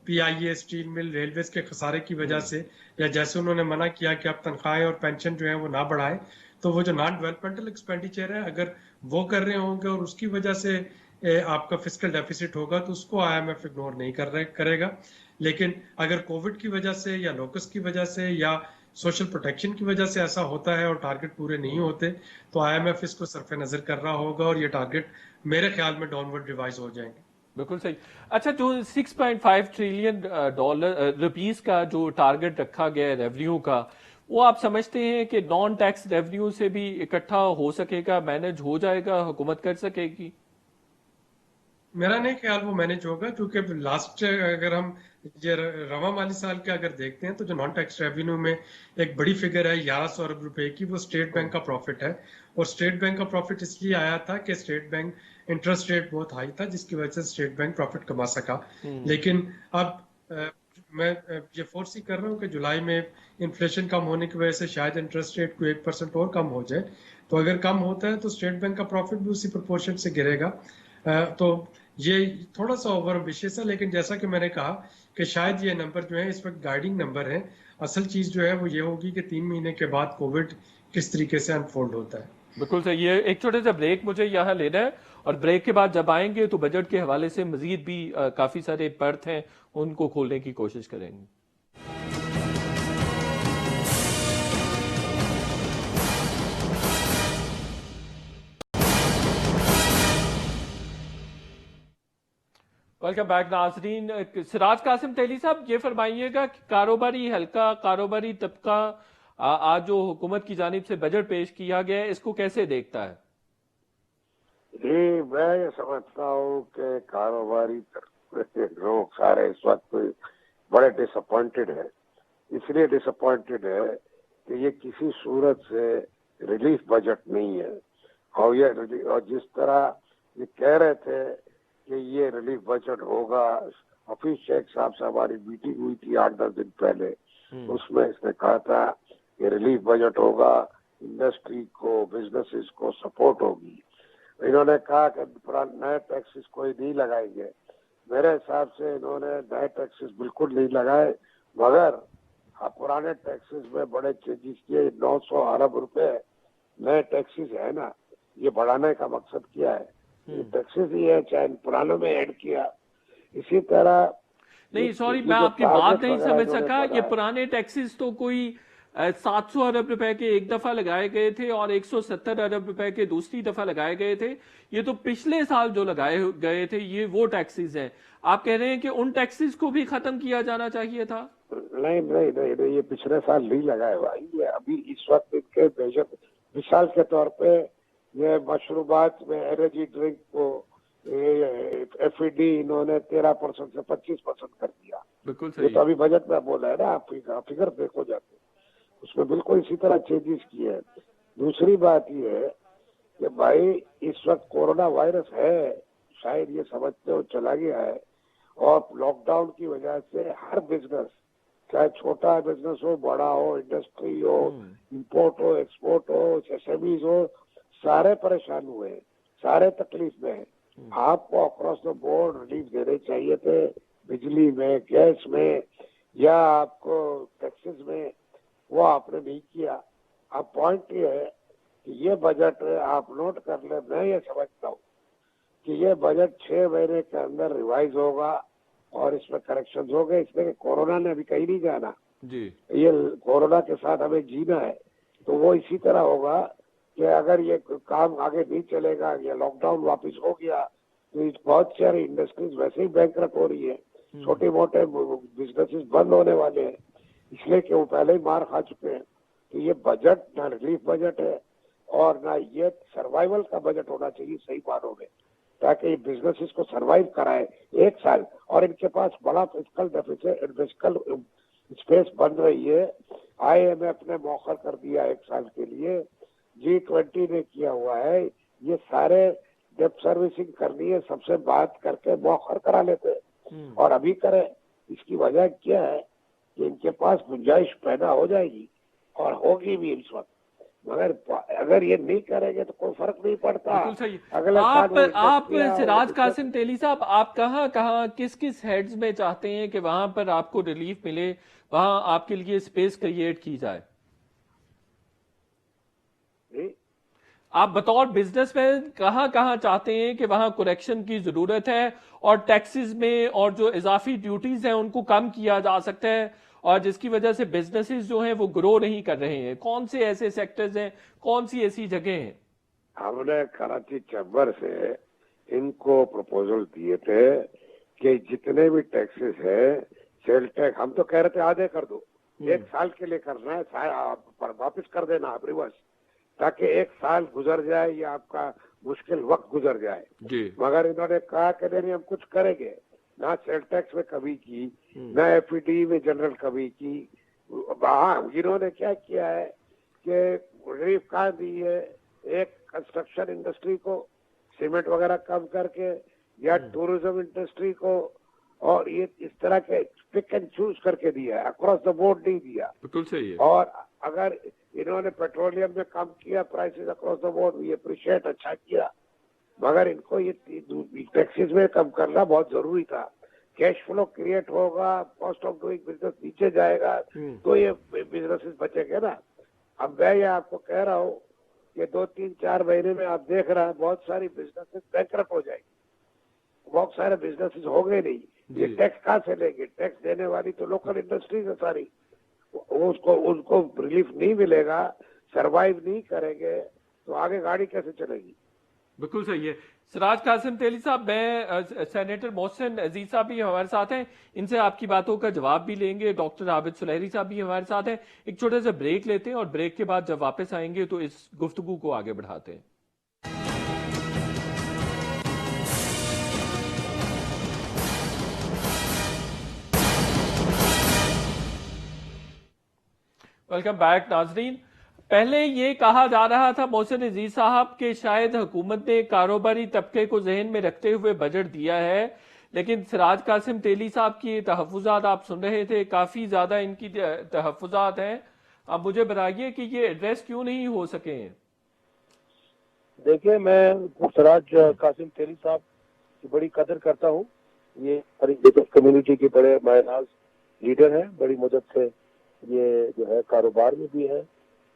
PIA स्टील मिल रेलवेज के खसारे की वजह से या जैसे उन्होंने मना किया कि आप तनख्वाहें और पेंशन जो है वो ना बढ़ाएं, तो वो जो नॉन डेवलपमेंटल एक्सपेंडिचर है अगर वो कर रहे होंगे और उसकी वजह से आपका फिस्कल डेफिसिट होगा तो उसको IMF इग्नोर नहीं करेगा। लेकिन अगर कोविड की वजह से या लोकस की वजह से या सोशल प्रोटेक्शन की वजह से ऐसा होता है और टारगेट पूरे नहीं होते तो IMF इसको सरफे नजर कर रहा होगा और ये टारगेट मेरे ख्याल में डाउनवर्ड रिवाइज हो जाएंगे। बिल्कुल सही। अच्छा, जो 6.5 ट्रिलियन रुपीस का जो टारगेट रखा गया है रेवेन्यू का, वो आप समझते हैं कि नॉन टैक्स रेवेन्यू से भी इकट्ठा हो सकेगा, मैनेज हो जाएगा, हुकूमत कर सकेगी? मेरा नहीं ख्याल वो मैनेज होगा क्योंकि लास्ट अगर हम ये रवा माली साल के अगर देखते हैं तो जो नॉन टैक्स रेवेन्यू में एक बड़ी फिगर है 1100 अरब रुपए की, वो स्टेट बैंक का प्रॉफिट है और स्टेट बैंक का प्रॉफिट इसलिए आया था कि स्टेट बैंक इंटरेस्ट रेट बहुत हाई था जिसकी वजह से स्टेट बैंक प्रॉफिट कमा सका। लेकिन अब मैं ये फोर्सी कर रहा हूँ कि जुलाई में इन्फ्लेशन कम होने की वजह से शायद इंटरेस्ट रेट को 1% और कम हो जाए। तो अगर कम होता है तो स्टेट बैंक का प्रॉफिट भी उसी प्रोपोर्शन से गिरेगा। तो ये थोड़ा सा ओवर एम्बिशियस है, लेकिन जैसा कि मैंने कहा कि शायद ये नंबर जो है इस वक्त गाइडिंग नंबर है। असल चीज जो है वो ये होगी कि 3 महीने के बाद कोविड किस तरीके से अनफोल्ड होता है। बिल्कुल सही। ये एक छोटे सा ब्रेक मुझे यहाँ लेना है, और ब्रेक के बाद जब आएंगे तो बजट के हवाले से मजीद भी काफी सारे पर्थ हैं, उनको खोलने की कोशिश करेंगे। वेलकम बैक नाजरीन। सिराज कासिम तेली साहब, ये फरमाइएगा कि कारोबारी हल्का, कारोबारी तबका आज जो हुकूमत की जानिब से बजट पेश किया गया है, इसको कैसे देखता है? जी, मैं ये समझता हूँ कि कारोबारी लोग सारे इस वक्त बड़े डिसअपॉइंटेड है। इसलिए डिसअपॉइंटेड है कि ये किसी सूरत से रिलीफ बजट नहीं है। और जिस तरह ये कह रहे थे कि ये रिलीफ बजट होगा, हफीज शेख साहब से हमारी मीटिंग हुई थी 8-10 दिन पहले, उसमें इसने कहा था कि रिलीफ बजट होगा, इंडस्ट्री को, बिजनेसेस को सपोर्ट होगी। इन्होंने कहा कि नए टैक्सेस कोई नहीं लगाएंगे। मेरे हिसाब से इन्होंने नए टैक्सेस बिल्कुल नहीं लगाए, मगर पुराने टैक्सेस में बड़े चेंजेस किए। 900 अरब रुपए नए टैक्सेस है ना, ये बढ़ाने का मकसद क्या है? ये टैक्सेस ही है, चाहे पुरानों में ऐड किया। इसी तरह नहीं, सॉरी, मैं आपकी बात नहीं समझ सका। ये पुराने टैक्सेस तो कोई 700 अरब रुपए के एक दफा लगाए गए थे और 170 अरब रुपए के दूसरी दफा लगाए गए थे। ये तो पिछले साल जो लगाए गए थे, ये वो टैक्सेस हैं। आप कह रहे हैं कि उन टैक्सेस को भी खत्म किया जाना चाहिए था? नहीं नहीं नहीं, नहीं, ये पिछले साल नहीं लगाए भाई। ये अभी इस वक्त इनके बेशक मिसाल के तौर पे ये मशरूबात में एनर्जी ड्रिंक को एफईडी इन्होंने 13% से 25% कर दिया। बिल्कुल ये सही। तो अभी बजट में बोला है ना, आप फिगर देखो जाके, उसमें बिल्कुल इसी तरह चेंजेस किए हैं। दूसरी बात ये है कि भाई इस वक्त कोरोना वायरस है, शायद ये समझते हो चला गया है, और लॉकडाउन की वजह से हर बिजनेस, चाहे छोटा बिजनेस हो, बड़ा हो, इंडस्ट्री हो, इंपोर्ट हो, एक्सपोर्ट हो, एसएमईज हो, सारे परेशान हुए, सारे तकलीफ में हैं। आपको अक्रॉस द बोर्ड रिलीफ देने चाहिए थे, बिजली में, गैस में, या आपको टैक्सेस में, वो आपने नहीं किया। अब पॉइंट ये है कि ये बजट आप नोट कर ले, मैं ये समझता हूँ कि ये बजट 6 महीने के अंदर रिवाइज होगा और इसमें करेक्शन हो गए। इसमें कोरोना ने अभी कहीं नहीं जाना जी। ये कोरोना के साथ हमें जीना है, तो वो इसी तरह होगा कि अगर ये काम आगे नहीं चलेगा, या लॉकडाउन वापस हो गया, तो बहुत सारी इंडस्ट्रीज वैसे ही बैंकरप्ट हो रही है, छोटे मोटे बिजनेसेस बंद होने वाले हैं, इसलिए कि वो पहले ही मार खा चुके हैं। तो ये बजट ना रिलीफ बजट है और ना ये सर्वाइवल का बजट होना चाहिए सही मानों में, ताकि बिजनेसेस को सरवाइव कराए 1 साल। और इनके पास बड़ा फिस्कल डेफिसिट, फिस्कल स्पेस बन रही है। IMF ने मौखर कर दिया 1 साल के लिए, G20 ने किया हुआ है। ये सारे डेब्ट सर्विसिंग करनी है, सबसे बात करके मौखर करा लेते हैं, और अभी करें। इसकी वजह क्या है कि इनके पास गुंजाइश पैदा हो जाएगी, और होगी भी इस वक्त, मगर अगर ये नहीं करेंगे तो कोई फर्क नहीं पड़ता। बिल्कुल सही। अगले आप सिराज कासिम तेली साहब, आप कहाँ किस किस हेड्स में चाहते हैं कि वहां पर आपको रिलीफ मिले, वहां आपके लिए स्पेस क्रिएट की जाए? आप बतौर बिजनेसमैन कहाँ चाहते हैं कि वहां करेक्शन की जरूरत है, और टैक्सेस में और जो इजाफी ड्यूटीज हैं उनको कम किया जा सकता है, और जिसकी वजह से बिजनेसेस जो हैं वो ग्रो नहीं कर रहे हैं? कौन से ऐसे सेक्टर्स हैं, कौन सी ऐसी जगह हैं? हमने कराची चैम्बर से इनको प्रपोजल दिए थे कि जितने भी टैक्सेस है, सेल टैक्स, हम तो कह रहे थे आधे कर दो, 1 साल के लिए करना है, पर वापिस कर देना आप रिवर्स, ताकि 1 साल गुजर जाए या आपका मुश्किल वक्त गुजर जाए जी। मगर इन्होंने कहा कि नहीं, हम कुछ करेंगे। ना सेल टैक्स में कमी की, ना एफईडी में जनरल कमी की। हाँ, इन्होंने क्या किया है कि रिलीफ कहा दी है, एक कंस्ट्रक्शन इंडस्ट्री को सीमेंट वगैरह कम करके, या टूरिज्म इंडस्ट्री को और ये इस तरह के पिक एंड चूज करके दिया है, अक्रॉस द बोर्ड नहीं दिया। बिल्कुल सही है। और अगर इन्होंने पेट्रोलियम में कम किया प्राइसेस अक्रॉस द बोर्ड, ये अप्रिशिएट अच्छा किया, मगर इनको ये टैक्सेस में कम करना बहुत जरूरी था। कैश फ्लो क्रिएट होगा, कॉस्ट ऑफ डूइंग बिजनेस नीचे जाएगा, तो ये बिजनेसेस बचेंगे ना। अब मैं ये आपको कह रहा हूँ कि 2-3-4 महीने में आप देख रहे हैं बहुत सारी बिजनेसेस बैंकरप्ट हो जाएगी, बहुत सारे बिजनेसेस हो गए नहीं। ये टैक्स कहाँ से लेंगे? टैक्स देने वाली तो लोकल इंडस्ट्रीज है सारी, उनको रिलीफ नहीं मिलेगा, सरवाइव नहीं करेंगे तो आगे गाड़ी कैसे चलेगी? बिल्कुल सही है। सिराज कासिम तेली साहब, मैं सेनेटर मोहसिन अजीज साहब भी हमारे साथ हैं, इनसे आपकी बातों का जवाब भी लेंगे। डॉक्टर आबिद सुलहरी साहब भी हमारे साथ हैं। एक छोटे से ब्रेक लेते हैं और ब्रेक के बाद जब वापस आएंगे तो इस गुफ्तगू को आगे बढ़ाते हैं। वेलकम बैक नाजरीन। पहले ये कहा जा रहा था मोहसिन अजीज साहब के शायद हुकूमत ने कारोबारी तबके को जहन में रखते हुए बजट दिया है, लेकिन सिराज कासिम तेली साहब की तहफ़्फ़ुज़ात आप सुन रहे थे, काफ़ी ज़्यादा इनकी तहफ़्फ़ुज़ात हैं। अब मुझे बताइए कि ये एड्रेस क्यों नहीं हो सके हैं? देखिए, मैं सिराज कासिम तेली साहब की बड़ी कदर करता हूँ। ये हमारी कम्युनिटी के बड़े मायनाज लीडर हैं, बड़ी मदद से ये जो है कारोबार में भी है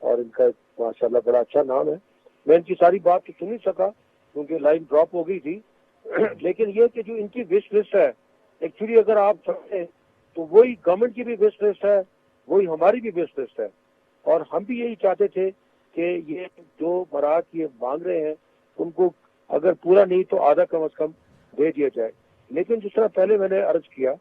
और इनका माशाल्लाह बड़ा अच्छा नाम है। मैं इनकी सारी बात तो सुन नहीं सका क्योंकि लाइन ड्रॉप हो गई थी लेकिन ये कि जो इनकी विश लिस्ट है, एक्चुअली अगर आप समझें तो वही गवर्नमेंट की भी विश लिस्ट है, वही हमारी भी विश लिस्ट है। और हम भी यही चाहते थे कि ये जो मराहत ये मांग रहे हैं उनको अगर पूरा नहीं तो आधा कम से कम दे दिया जाए। लेकिन जिस तरह पहले मैंने अर्ज किया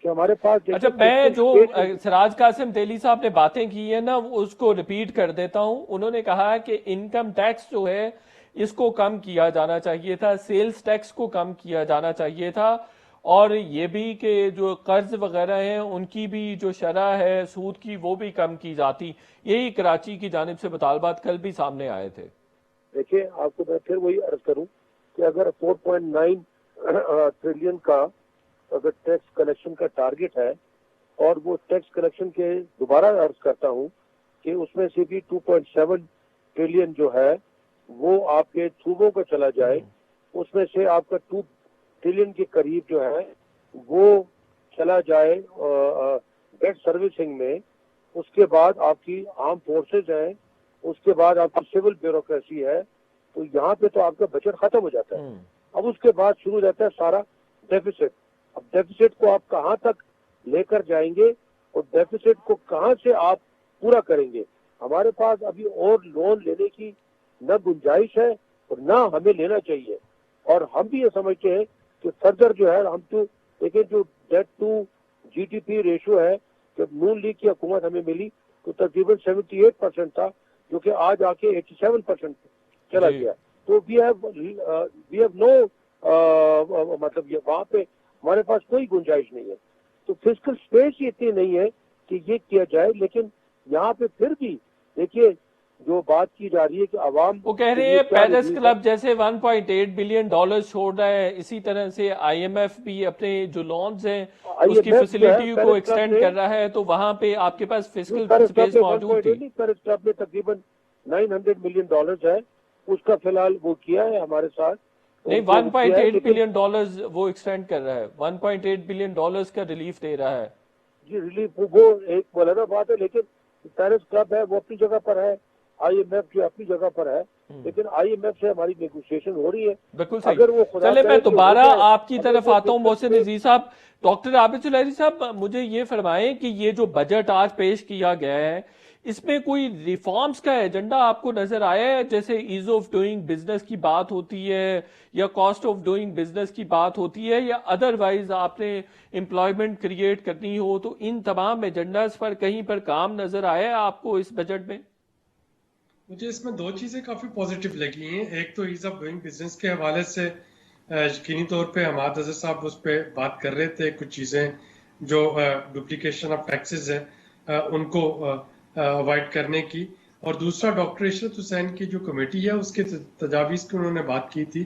कि हमारे पास, अच्छा, मैं जो सिराज कासिम तेली साहब ने बातें की है ना, उसको रिपीट कर देता हूं। उन्होंने कहा कि इनकम टैक्स जो है इसको कम किया जाना चाहिए था, सेल्स टैक्स को कम किया जाना चाहिए था, और ये भी कि जो कर्ज वगैरह हैं उनकी भी जो शरह है सूद की वो भी कम की जाती। यही कराची की जानिब से मुतालबात कल भी सामने आए थे। देखिए, आपको मैं फिर वही अर्ज करूं कि अगर 4.9 ट्रिलियन का अगर टैक्स कलेक्शन का टारगेट है और वो टैक्स कलेक्शन के दोबारा अर्ज करता हूं कि उसमें से भी 2.7 ट्रिलियन जो है वो आपके सूबों को चला जाए, उसमें से आपका 2 ट्रिलियन के करीब जो है वो चला जाए डेट सर्विसिंग में, उसके बाद आपकी आर्म फोर्सेज है, उसके बाद आपकी सिविल ब्यूरोक्रेसी है, तो यहाँ पे तो आपका बजट खत्म हो जाता है। अब उसके बाद शुरू हो जाता है सारा डेफिसिट। अब डेफिसिट को आप कहाँ तक लेकर जाएंगे और डेफिसिट को कहाँ से आप पूरा करेंगे? हमारे पास अभी और लोन लेने की न गुंजाइश है और न हमें लेना चाहिए। और हम भी ये समझते हैं कि फर्दर जो है हम तो देखिए, जो डेट टू जीडीपी रेशियो है, जब नून लीग की हुकूमत हमें मिली तो तकरीबन 78% था, जो कि आज आके 87% चला गया। तो वी हैव नो मतलब ये वहां पे हमारे पास कोई गुंजाइश नहीं है। तो फिस्कल स्पेस ही इतनी नहीं है कि ये किया जाए। लेकिन यहाँ पे फिर भी देखिए जो बात की जा रही है कि आवाम, वो कह रहे हैं पेरिस क्लब जैसे 1.8 बिलियन डॉलर छोड़ रहा है, इसी तरह से आईएमएफ भी अपने जो लोन्स हैं उसकी फैसिलिटी को एक्सटेंड कर रहा है, तो वहां पे आपके पास फिस्कल स्पेस मौजूद थी। पेरिस क्लब ने तकरीबन $900 मिलियन है, उसका फिलहाल वो किया है हमारे साथ। नहीं, 1.8 बिलियन डॉलर्स वो एक्सटेंड कर रहा है, 1.8 बिलियन डॉलर्स का रिलीफ दे रहा है। जी, रिलीफ वो एक बोला बात है, लेकिन पेरिस क्लब है वो अपनी जगह पर है, आईएमएफ जो अपनी जगह पर है, लेकिन आईएमएफ से हमारी नेगोशिएशन हो रही है। बिल्कुल सही। अगर वो चले, मैं दोबारा आपकी तरफ आता हूँ मोहसिन अजीज साहब। डॉक्टर आबिद सुलहरी साहब, मुझे ये फरमाएं कि ये जो बजट आज पेश किया गया है इसमें कोई रिफॉर्म्स का एजेंडा आपको नजर आया है? जैसे ईज ऑफ डूइंग बिजनेस की बात होती है या कॉस्ट ऑफ डूइंग बिजनेस की बात होती है, या अदरवाइज आपने एम्प्लॉयमेंट क्रिएट करनी हो, तो इन तमाम एजेंडास पर कहीं पर काम नजर आया है आपको इस बजट में? मुझे इसमें दो चीजें काफी पॉजिटिव लगी हैं। एक तो ईज ऑफ डूइंग बिजनेस के हवाले से यकीनी तौर पे हमाद अजहर साहब उस पर बात कर रहे थे, कुछ चीजें जो डुप्लीकेशन ऑफ टैक्सेस है उनको अवॉइड करने की। और दूसरा, डॉक्टर इशरत हुसैन की जो कमेटी है उसके तजावीज़ की उन्होंने बात की थी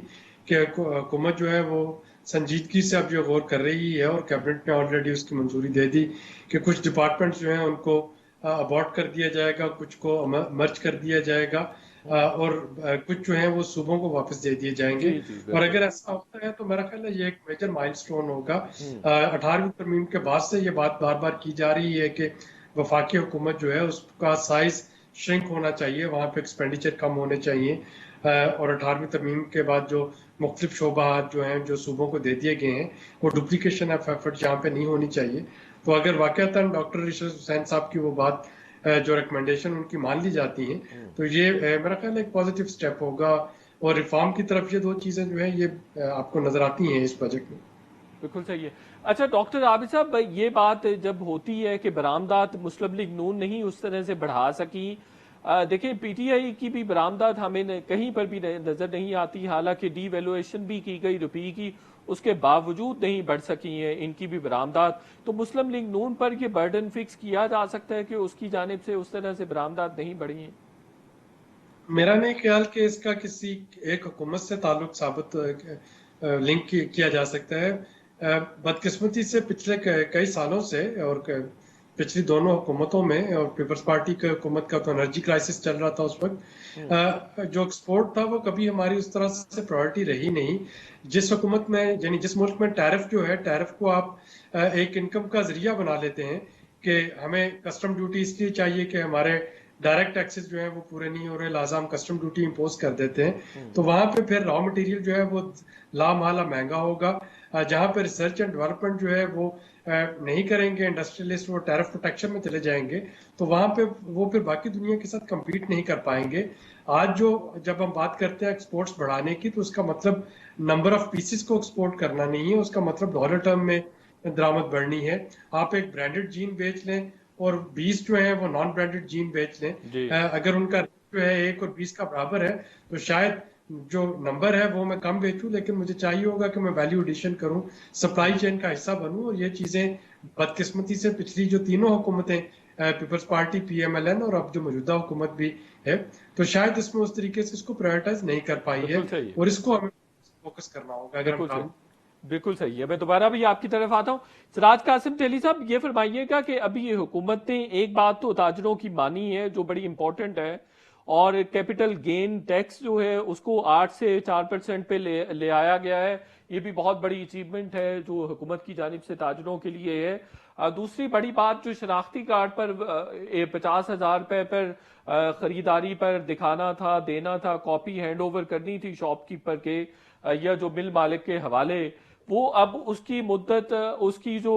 कि हुकूमत जो है वो संजीदगी से अब जो गौर कर रही है और कैबिनेट ने ऑलरेडी उसकी मंजूरी दे दी कि कुछ डिपार्टमेंट्स जो हैं उनको अबॉर्ट कर दिया जाएगा, कुछ को मर्ज कर दिया जाएगा और कुछ जो है वो सूबों को वापस दे दिए जाएंगे। जी जी और बिल्कुल। अगर ऐसा होता है तो मेरा ख्याल है ये एक मेजर माइलस्टोन होगा। 18वीं तरमीम के बाद से ये बात बार बार की जा रही है कि वफाकी हुकूमत जो है उसका साइज श्रिंक होना चाहिए, वहाँ पे एक्सपेंडिचर कम होने चाहिए और 18वीं तरमीम के बाद जो मुख्तलिफ शोबा जो हैं जो सूबों को दे दिए गए हैं वो डुप्लीकेशन ऑफ एफर्ट यहाँ पे नहीं होनी चाहिए। तो अगर वाकईतन डॉक्टर रिशद हुसैन साहब की वो बात जो रिकमेंडेशन उनकी मान ली जाती हैं तो ये मेरा ख्याल एक पॉजिटिव स्टेप होगा और रिफॉर्म की तरफ ये दो चीजें जो है ये आपको नजर आती हैं इस प्रोजेक्ट में। बिल्कुल सही है। अच्छा डॉक्टर आबिद साहब, ये बात जब होती है कि बरामदात मुस्लिम लीग नून नहीं उस तरह से बढ़ा सकी, देखिए पीटीआई की भी बरामदात हमें कहीं पर भी नजर नहीं आती, हालांकि डीवैल्यूएशन भी की गई रुपये की, उसके बावजूद नहीं बढ़ सकी है इनकी भी बरामदात। तो मुस्लिम लीग नून पर ये बर्डन फिक्स किया जा सकता है कि उसकी जानिब से उस तरह से बरामदात नहीं बढ़ी है? मेरा नहीं ख्याल कि इसका किसी एक हुकूमत से ताल्लुक साबित लिंक किया जा सकता है। बदकिस्मती से पिछले कई सालों से और पिछली दोनों हुकूमतों में और पीपल्स पार्टी की हुकूमत का तो एनर्जी क्राइसिस चल रहा था उस वक्त, जो एक्सपोर्ट था वो कभी हमारी उस तरह से प्रायोरिटी रही नहीं। जिस हुकूमत में यानी जिस मुल्क में टैरिफ जो है, टैरिफ को आप एक इनकम का जरिया बना लेते हैं कि हमें कस्टम ड्यूटी इसलिए चाहिए कि हमारे डायरेक्ट टैक्सेस जो है वो पूरे नहीं हो रहे, लिहाजा हम कस्टम ड्यूटी इंपोज कर देते हैं। तो वहां पे फिर रॉ मटेरियल जो है वो लामाला महंगा होगा। जहां पे रिसर्च एंड डेवलपमेंट जो है वो नहीं करेंगे इंडस्ट्रियलिस्ट, वो टैरिफ प्रोटेक्शन में चले जाएंगे, तो वहां पे वो फिर बाकी दुनिया के साथ compete नहीं कर पाएंगे। आज जो जब हम बात करते हैं एक्सपोर्ट्स बढ़ाने की तो उसका मतलब नंबर ऑफ पीसेस को एक्सपोर्ट करना नहीं है, उसका मतलब डॉलर टर्म में दरामद बढ़नी है। आप एक ब्रांडेड जीन बेच लें और 20 जो है वो नॉन ब्रांडेड जीन बेच लें, अगर उनका जो है 1 और 20 का बराबर है तो शायद जो नंबर है वो मैं कम बेचूं, लेकिन मुझे चाहिए होगा कि मैं वैल्यू एडिशन करूं, सप्लाई चेन का हिस्सा बनूं। और ये चीजें बदकिस्मती से पिछली जो तीनों हुकूमतें, पीपल्स पार्टी, पीएमएलएन और अब जो मौजूदा हुकूमत भी है, तो शायद इसमें उस तरीके से इसको प्रायोरिटाइज नहीं कर पाई है और इसको हमें फोकस करना होगा अगर हम काम। बिल्कुल सही है। मैं दोबारा भी आपकी तरफ आता हूँ। सिराज कासिम तेली साहब, ये फरमाइएगा कि अभी ये हुकूमत ने एक बात तो ताजरों की मानी है जो बड़ी इंपॉर्टेंट है, और कैपिटल गेन टैक्स जो है उसको 8 से 4% पे ले आया गया है। ये भी बहुत बड़ी अचीवमेंट है जो हुकूमत की जानिब से ताजरों के लिए है। दूसरी बड़ी बात जो शनाख्ती कार्ड पर 50,000 रुपए पर खरीदारी पर दिखाना था, देना था, कॉपी हैंड ओवर करनी थी शॉपकीपर के या जो मिल मालिक के हवाले, वो अब उसकी मुद्दत, उसकी जो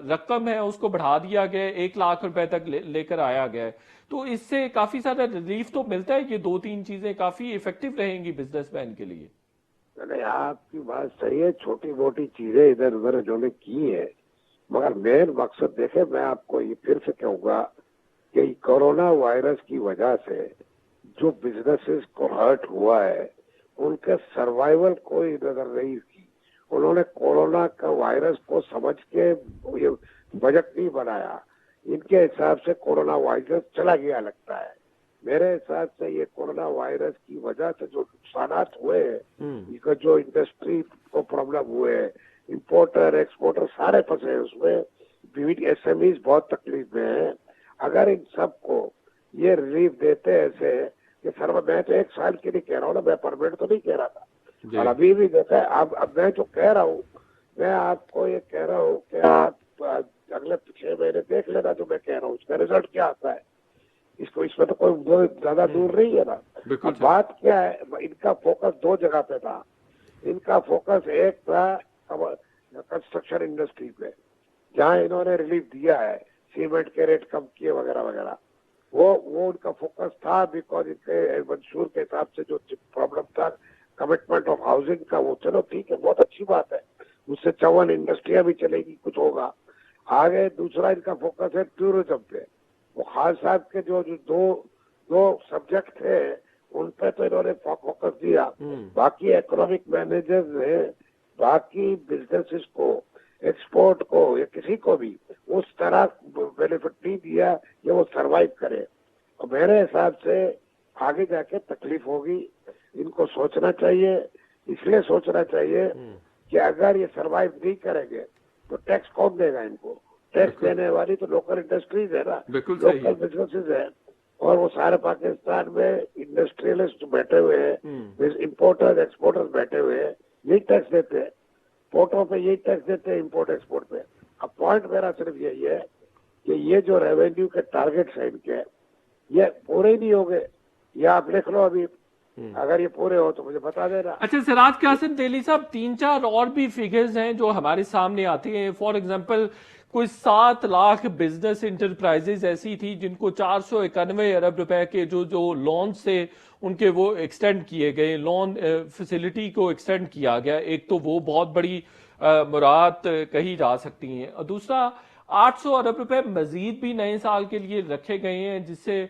रकम है उसको बढ़ा दिया गया है, 1 लाख रुपए तक लेकर आया गया है। तो इससे काफी सारा रिलीफ तो मिलता है। ये 2-3 चीजें काफी इफेक्टिव रहेंगी बिजनेसमैन के लिए। नहीं, आपकी बात सही है, छोटी मोटी चीजें इधर उधर जो ने की है, मगर मेन मकसद देखे, मैं आपको ये फिर से कहूंगा कि कोरोना वायरस की वजह से जो बिजनेसेस को हर्ट हुआ है उनके सर्वाइवल कोई नजर नहीं की। उन्होंने कोरोना का वायरस को समझ के ये बजट नहीं बनाया, इनके हिसाब से कोरोना वायरस चला गया लगता है। मेरे हिसाब से ये कोरोना वायरस की वजह से जो नुकसान हुए हैं, जो इंडस्ट्री को प्रॉब्लम हुए, इंपोर्टर एक्सपोर्टर सारे फंसे हैं उसमें, विविध एसएमईज बहुत तकलीफ में हैं। अगर इन सबको ये रिलीफ देते ऐसे कि सर, मैं तो 1 साल के लिए कह रहा हूँ ना, मैं परमानेंट तो नहीं कह रहा था, और अभी भी देखा है, अब मैं जो कह रहा हूँ, मैं आपको ये कह रहा हूँ कि आप अगले 6 महीने देख लेना जो मैं कह रहा हूँ, उसका रिजल्ट क्या आता है। इसमें तो कोई ज्यादा दूर नहीं है ना। अब बात क्या है, इनका फोकस 2 जगह पे था। इनका फोकस एक था कंस्ट्रक्शन इंडस्ट्री पे, जहाँ इन्होंने रिलीफ दिया है, सीमेंट के रेट कम किए वगैरह वगैरह, वो उनका फोकस था। बिकॉज इनके मंशूर के हिसाब से जो प्रॉब्लम था कमिटमेंट ऑफ हाउसिंग का, वो चलो ठीक है, बहुत अच्छी बात है, उससे 54 इंडस्ट्रियां भी चलेगी, कुछ होगा आगे। दूसरा इनका फोकस है टूरिज्म पे। वो खान साहब के जो दो सब्जेक्ट थे उन पे तो इन्होंने फोकस दिया, बाकी इकोनॉमिक मैनेजर्स ने बाकी बिजनेसेस को, एक्सपोर्ट को या किसी को भी उस तरह बेनिफिट नहीं दिया कि वो सरवाइव करे। और मेरे हिसाब से आगे जाके तकलीफ होगी। इनको सोचना चाहिए, इसलिए सोचना चाहिए कि अगर ये सरवाइव नहीं करेंगे तो टैक्स कौन देगा इनको? टैक्स देने वाली तो लोकल इंडस्ट्रीज है ना, बिल्कुल सही। लोकल बिजनेसेस है, और वो सारे पाकिस्तान में इंडस्ट्रियलिस्ट बैठे हुए हैं, इम्पोर्टर्स एक्सपोर्टर्स बैठे हुए हैं, यही टैक्स देते हैं, पोर्टों पे यही टैक्स देते हैं, इम्पोर्ट एक्सपोर्ट पे। अब पॉइंट मेरा सिर्फ यही है कि ये जो रेवेन्यू के टारगेट्स हैं इनके, ये पूरे ही नहीं होंगे। ये आप लिख लो अभी, अगर ये पूरे हो तो मुझे बता देना। अच्छा सिराज कासिम तेली साहब, 3-4 और भी फिगर्स हैं जो हमारे सामने आते हैं। फॉर एग्जांपल कोई 7 लाख बिजनेस इंटरप्राइजेज ऐसी थी जिनको 491 अरब रुपए के जो लोन से उनके वो एक्सटेंड किए गए, लोन फैसिलिटी को एक्सटेंड किया गया। एक तो वो बहुत बड़ी मुराद कही जा सकती है, और दूसरा 800 अरब रुपए मजीद भी नए साल के लिए रखे गए हैं जिससे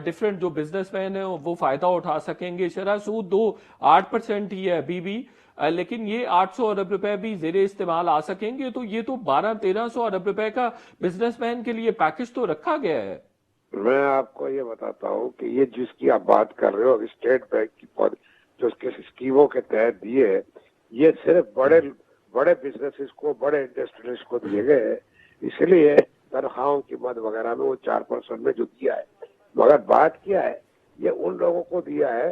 डिफरेंट जो बिजनेसमैन है वो फायदा उठा सकेंगे। शरह सूद 8% ही है अभी भी, लेकिन ये 800 अरब रुपए भी जेरे इस्तेमाल आ सकेंगे। तो ये तो 1200-1300 अरब रुपए का बिजनेसमैन के लिए पैकेज तो रखा गया है। मैं आपको ये बताता हूँ कि ये जिसकी आप बात कर रहे हो स्टेट बैंक की जो उसके स्कीमों के तहत दिए, ये सिर्फ बड़े बिजनेसेस को, बड़े इंडस्ट्रियलिस्ट को दिए गए, इसलिए तनख्वाहों की मद वगैरह में वो 4% में जो दिया है। मगर बात क्या है, ये उन लोगों को दिया है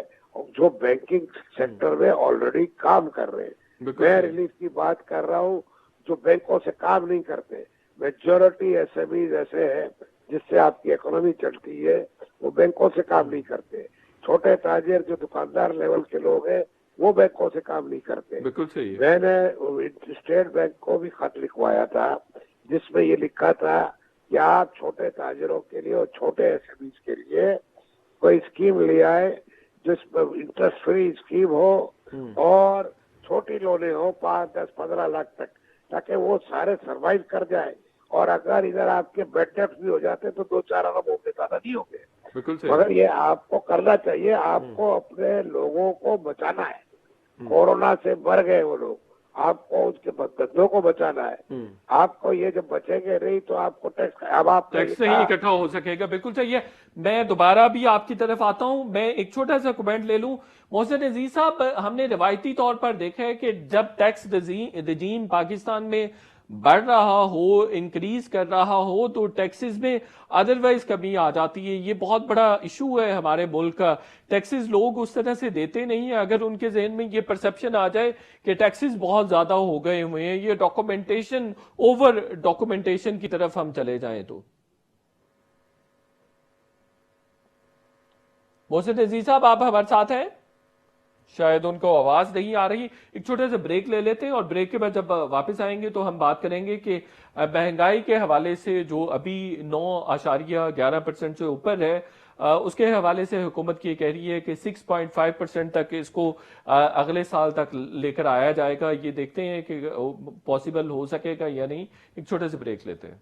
जो बैंकिंग सेक्टर में ऑलरेडी काम कर रहे हैं। मैं रिलीफ की बात कर रहा हूँ जो बैंकों से काम नहीं करते। मेजॉरिटी एसएमईज ऐसे हैं जिससे आपकी इकोनॉमी चलती है, वो बैंकों से काम नहीं करते। छोटे ताजिर जो दुकानदार लेवल के लोग हैं वो बैंकों से काम नहीं करते। बिल्कुल सही है। मैंने स्टेट बैंक को भी खत लिखवाया था जिसमें ये लिखा था कि आप छोटे ताजिरों के लिए और छोटे एसएमईज के लिए कोई स्कीम ले आए जिसमें इंटरेस्ट फ्री स्कीम हो और छोटी लोने हो 5, 10, 15 लाख तक, ताकि वो सारे सरवाइव कर जाए। और अगर इधर आपके बेड डेप्ट भी हो जाते तो 2-4 अरब होंगे, ज्यादा नहीं होंगे। मगर ये आपको करना चाहिए, आपको अपने लोगों को बचाना है। कोरोना से मर गए वो लोग, आपको उसके धंधों को बचाना है। आपको ये जब बचेंगे नहीं तो आपको टैक्स, अब आप टैक्स नहीं इकट्ठा हो सकेगा। बिल्कुल सही है। मैं दोबारा भी आपकी तरफ आता हूं। मैं एक छोटा सा कमेंट ले लूं। मोहसिन अजीज साहब, हमने रिवायती तौर पर देखा है कि जब टैक्स रजीम पाकिस्तान में बढ़ रहा हो, इंक्रीज कर रहा हो, तो टैक्सेस में अदरवाइज कमी आ जाती है। ये बहुत बड़ा इशू है हमारे मुल्क का। टैक्सेस लोग उस तरह से देते नहीं है। अगर उनके जहन में ये परसेप्शन आ जाए कि टैक्सेस बहुत ज्यादा हो गए हुए हैं, ये डॉक्यूमेंटेशन, ओवर डॉक्यूमेंटेशन की तरफ हम चले जाएं तो। मोहसिन अजीज साहब, आप हमारे साथ हैं? शायद उनको आवाज नहीं आ रही। एक छोटे से ब्रेक ले लेते हैं और ब्रेक के बाद जब वापस आएंगे तो हम बात करेंगे कि महंगाई के हवाले से जो अभी 9.11% से ऊपर है, उसके हवाले से हुकूमत ये कह रही है कि 6.5% तक इसको अगले साल तक लेकर आया जाएगा। ये देखते हैं कि पॉसिबल हो सकेगा या नहीं। एक छोटे से ब्रेक लेते हैं।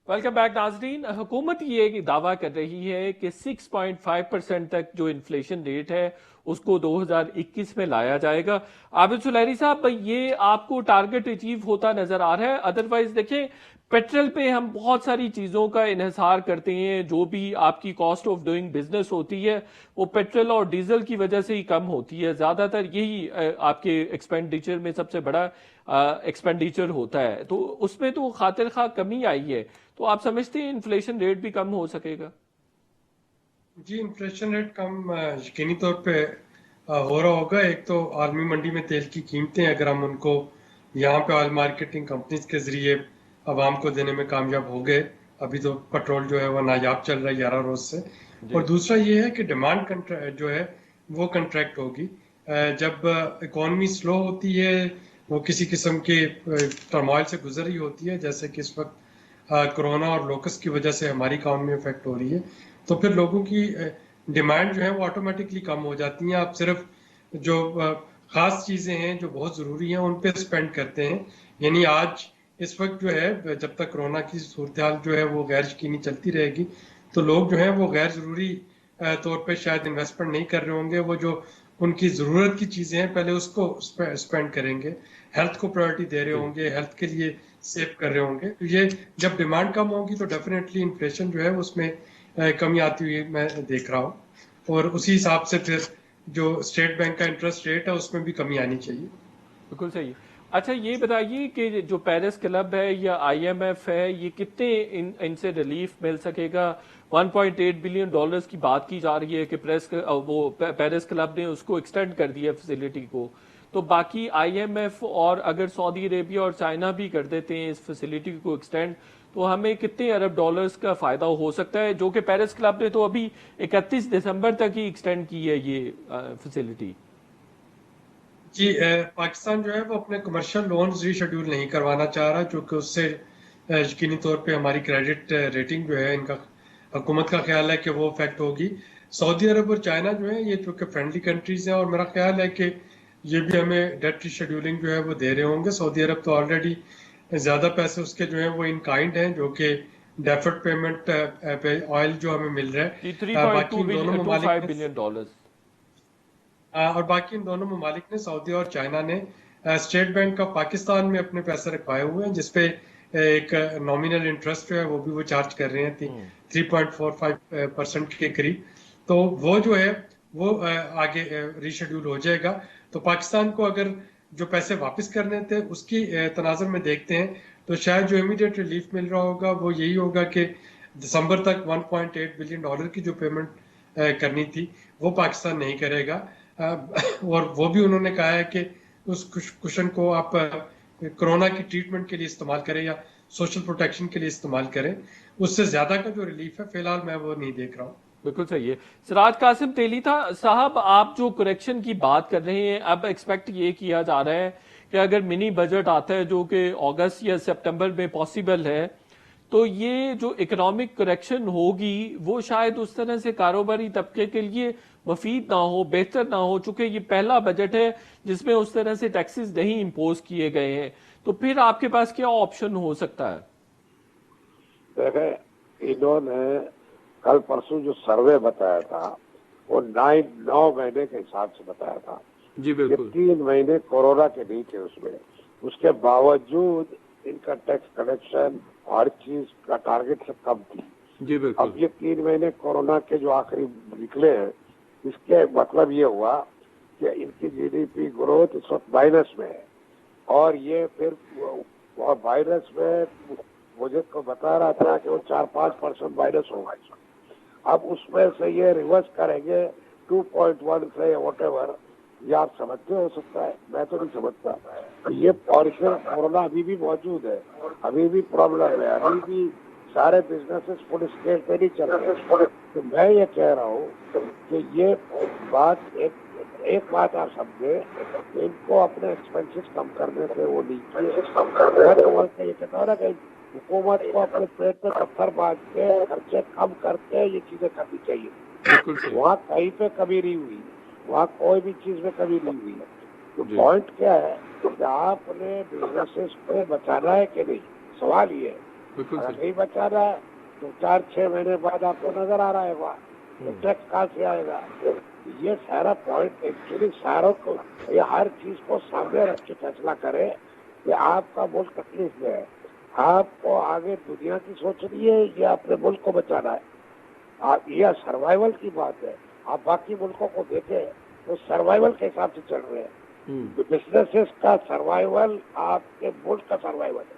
वेलकम बैक नाजरीन। हुकूमत ये दावा कर रही है कि 6.5% तक जो इन्फ्लेशन रेट है उसको 2021 में लाया जाएगा। आबिद सुलैरी साहब, ये आपको टारगेट अचीव होता नजर आ रहा है? अदरवाइज देखें, पेट्रोल पे हम बहुत सारी चीजों का इन्हिसार करते हैं। जो भी आपकी कॉस्ट ऑफ डूइंग बिजनेस होती है वो पेट्रोल और डीजल की वजह से ही कम होती है। ज्यादातर यही आपके एक्सपेंडिचर में सबसे बड़ा एक्सपेंडिचर होता है, तो उसमें तो खातिर खा कमी आई है। तो आप समझते हैं इन्फ्लेशन रेट भी कम हो सकेगा? जी, इन्फ्लेशन रेट कम यकीनी तौर पे हो रहा होगा। एक तो आलमी मंडी में तेल की कीमतें, अगर हम उनको यहाँ पे ऑयल मार्केटिंग कंपनीज के जरिए आवाम को देने में कामयाब हो गए, अभी तो पेट्रोल जो है वो नायाब चल रहा है 11 रोज से। और दूसरा ये है कि डिमांड जो है वो कंट्रैक्ट होगी। जब इकॉनमी स्लो होती है, वो किसी किस्म के टर्मोइल से गुजर रही होती है, जैसे कि इस वक्त कोरोना और लोकस की वजह से हमारी इकॉनमी इफेक्ट हो रही है, तो फिर लोगों की डिमांड जो है वो ऑटोमेटिकली कम हो जाती है। आप सिर्फ जो खास चीजें हैं जो बहुत जरूरी हैं उन पे स्पेंड करते हैं। यानी आज इस वक्त जो है, जब तक कोरोना की सूरत हाल जो है वो गैर यकीनी चलती रहेगी, तो लोग जो है वो गैर जरूरी तौर पे शायद इन्वेस्टमेंट नहीं कर रहे होंगे। वो जो उनकी जरूरत की चीजें हैं पहले उसको स्पेंड करेंगे, हेल्थ को प्रायोरिटी दे रहे होंगे, हेल्थ के लिए सेव कर रहे होंगे। तो ये जब डिमांड कम होगी तो डेफिनेटली इन्फ्लेशन जो है उसमें कमी आती हुई मैं देख रहा हूँ, और उसी हिसाब से फिर जो स्टेट बैंक का इंटरेस्ट रेट है उसमें भी कमी आनी चाहिए। बिल्कुल सही। अच्छा ये बताइए कि जो पेरिस क्लब है या आईएमएफ है, ये कितने इनसे रिलीफ मिल सकेगा? 1.8 बिलियन डॉलर्स की बात की जा रही है कि पेरिस क्लब ने उसको एक्सटेंड कर दिया फैसिलिटी को। तो बाकी आईएमएफ और अगर सऊदी अरेबिया और चाइना भी कर देते हैं इस फैसिलिटी को एक्सटेंड, तो हमें कितने अरब डॉलर्स का फायदा हो सकता है, जो कि पेरिस क्लब ने तो अभी 31 दिसंबर तक ही एक्सटेंड की है ये फैसिलिटी। जी, पाकिस्तान जो है वो अपने कमर्शियल लोन्स रीशेड्यूल नहीं करवाना चाह रहा, क्योंकि उससे यकीनी तौर पे हमारी क्रेडिट रेटिंग जो है, इनका हुकूमत का ख्याल है कि वो इफेक्ट होगी। सऊदी अरब और चाइना जो है ये चूंकि फ्रेंडली कंट्रीज हैं, और मेरा ख्याल है कि ये भी हमें डेट रीशेड्यूलिंग जो है वो दे रहे होंगे। सऊदी अरब तो ऑलरेडी ज्यादा पैसे उसके जो है वो इन काइंड हैं, जो कि डेफर्ड पेमेंट पे ऑयल जो हमें मिल रहा जी, है। बाकी इन दोनों ममालिक 3.25 बिलियन डॉलर्स। और बाकी इन दोनों ममालिक ने, सऊदी और चाइना ने, स्टेट बैंक ऑफ पाकिस्तान में अपने पैसे रखवाए हुए हैं, जिसपे एक नॉमिनल इंटरेस्ट जो है वो भी वो चार्ज कर रहे हैं 3.45% के करीब। तो वो जो है वो आगे रीशेड्यूल हो जाएगा। तो पाकिस्तान को अगर जो पैसे वापस करने थे उसकी तनाजुर में देखते हैं, तो शायद जो इमीडिएट रिलीफ मिल रहा होगा वो यही होगा कि दिसंबर तक 1.8 बिलियन डॉलर की जो पेमेंट करनी थी वो पाकिस्तान नहीं करेगा। और वो भी उन्होंने कहा है कि उस कुशन को आप कोरोना की ट्रीटमेंट के लिए इस्तेमाल करें या सोशल प्रोटेक्शन के लिए इस्तेमाल करें। उससे ज्यादा का जो रिलीफ है फिलहाल मैं वो नहीं देख रहा हूँ। बिल्कुल सही है। सिराज कासिम तेलीता साहब, आप जो करेक्शन की बात कर रहे हैं, अब एक्सपेक्ट ये किया जा रहा है कि अगर मिनी बजट आता है जो कि अगस्त या सितंबर में पॉसिबल है, तो ये जो इकोनॉमिक करेक्शन होगी वो शायद उस तरह से कारोबारी तबके के लिए मफीद ना हो, बेहतर ना हो, चूंकि ये पहला बजट है जिसमें उस तरह से टैक्सेस नहीं इम्पोज किए गए हैं। तो फिर आपके पास क्या ऑप्शन हो सकता है? देखें, इन्होंने कल परसों जो सर्वे बताया था वो 9 महीने के हिसाब से बताया था। जी ये बिल्कुल। 3 महीने कोरोना के नहीं थे उसमें। उसके बावजूद इनका टैक्स कलेक्शन हर चीज का टारगेट से कम थी। जी बिल्कुल। अब ये 3 महीने कोरोना के जो आखिरी निकले हैं, इसके मतलब ये हुआ कि इनकी जीडीपी ग्रोथ इस वक्त माइनस में है, और ये फिर माइनस में मुझे को बता रहा था कि वो 4-5% माइनस होगा इस वक्त। अब उसमें से ये रिवर्स करेंगे 2.1 से व्हाटएवर, ये आप समझते हो सकता है, मैं तो नहीं समझता। ये और इसमें कोरोना अभी भी मौजूद है, अभी भी प्रॉब्लम है, अभी भी सारे बिजनेसेस फुल स्केल पे नहीं चल रहे। तो मैं ये कह रहा हूँ कि ये बात एक बात आप समझे, इनको अपने एक्सपेंसेस कम करने से वो नहीं किए। ये कहता है ना कि हुकूमत को अपने पेट पे पत्थर बांध के खर्चे कम करके ये चीजें करनी चाहिए। बिल्कुल सही। वहाँ कहीं पे कमी नहीं हुई, वहाँ कोई भी चीज में कमी नहीं हुई। तो पॉइंट क्या है कि आपने बिजनेसेस को बचाना है कि नहीं, सवाल ये है। बिल्कुल अगर सही। नहीं बचाना है तो 4-6 महीने बाद आपको नजर आ रहा है वहाँ तो टैक्स कहाँ से आएगा। ये सारा पॉइंट एक्चुअली सारों को, ये हर चीज को सामने रख के फैसला करे कि आपका मुल्क तकलीफ में है, आपको आगे दुनिया की सोचनी है या अपने मुल्क को बचाना है। आप यह सर्वाइवल की बात है। आप बाकी मुल्कों को देखें तो सर्वाइवल के हिसाब से चल रहे हैं। बिजनेसेस का सर्वाइवल आपके मुल्क का सर्वाइवल है,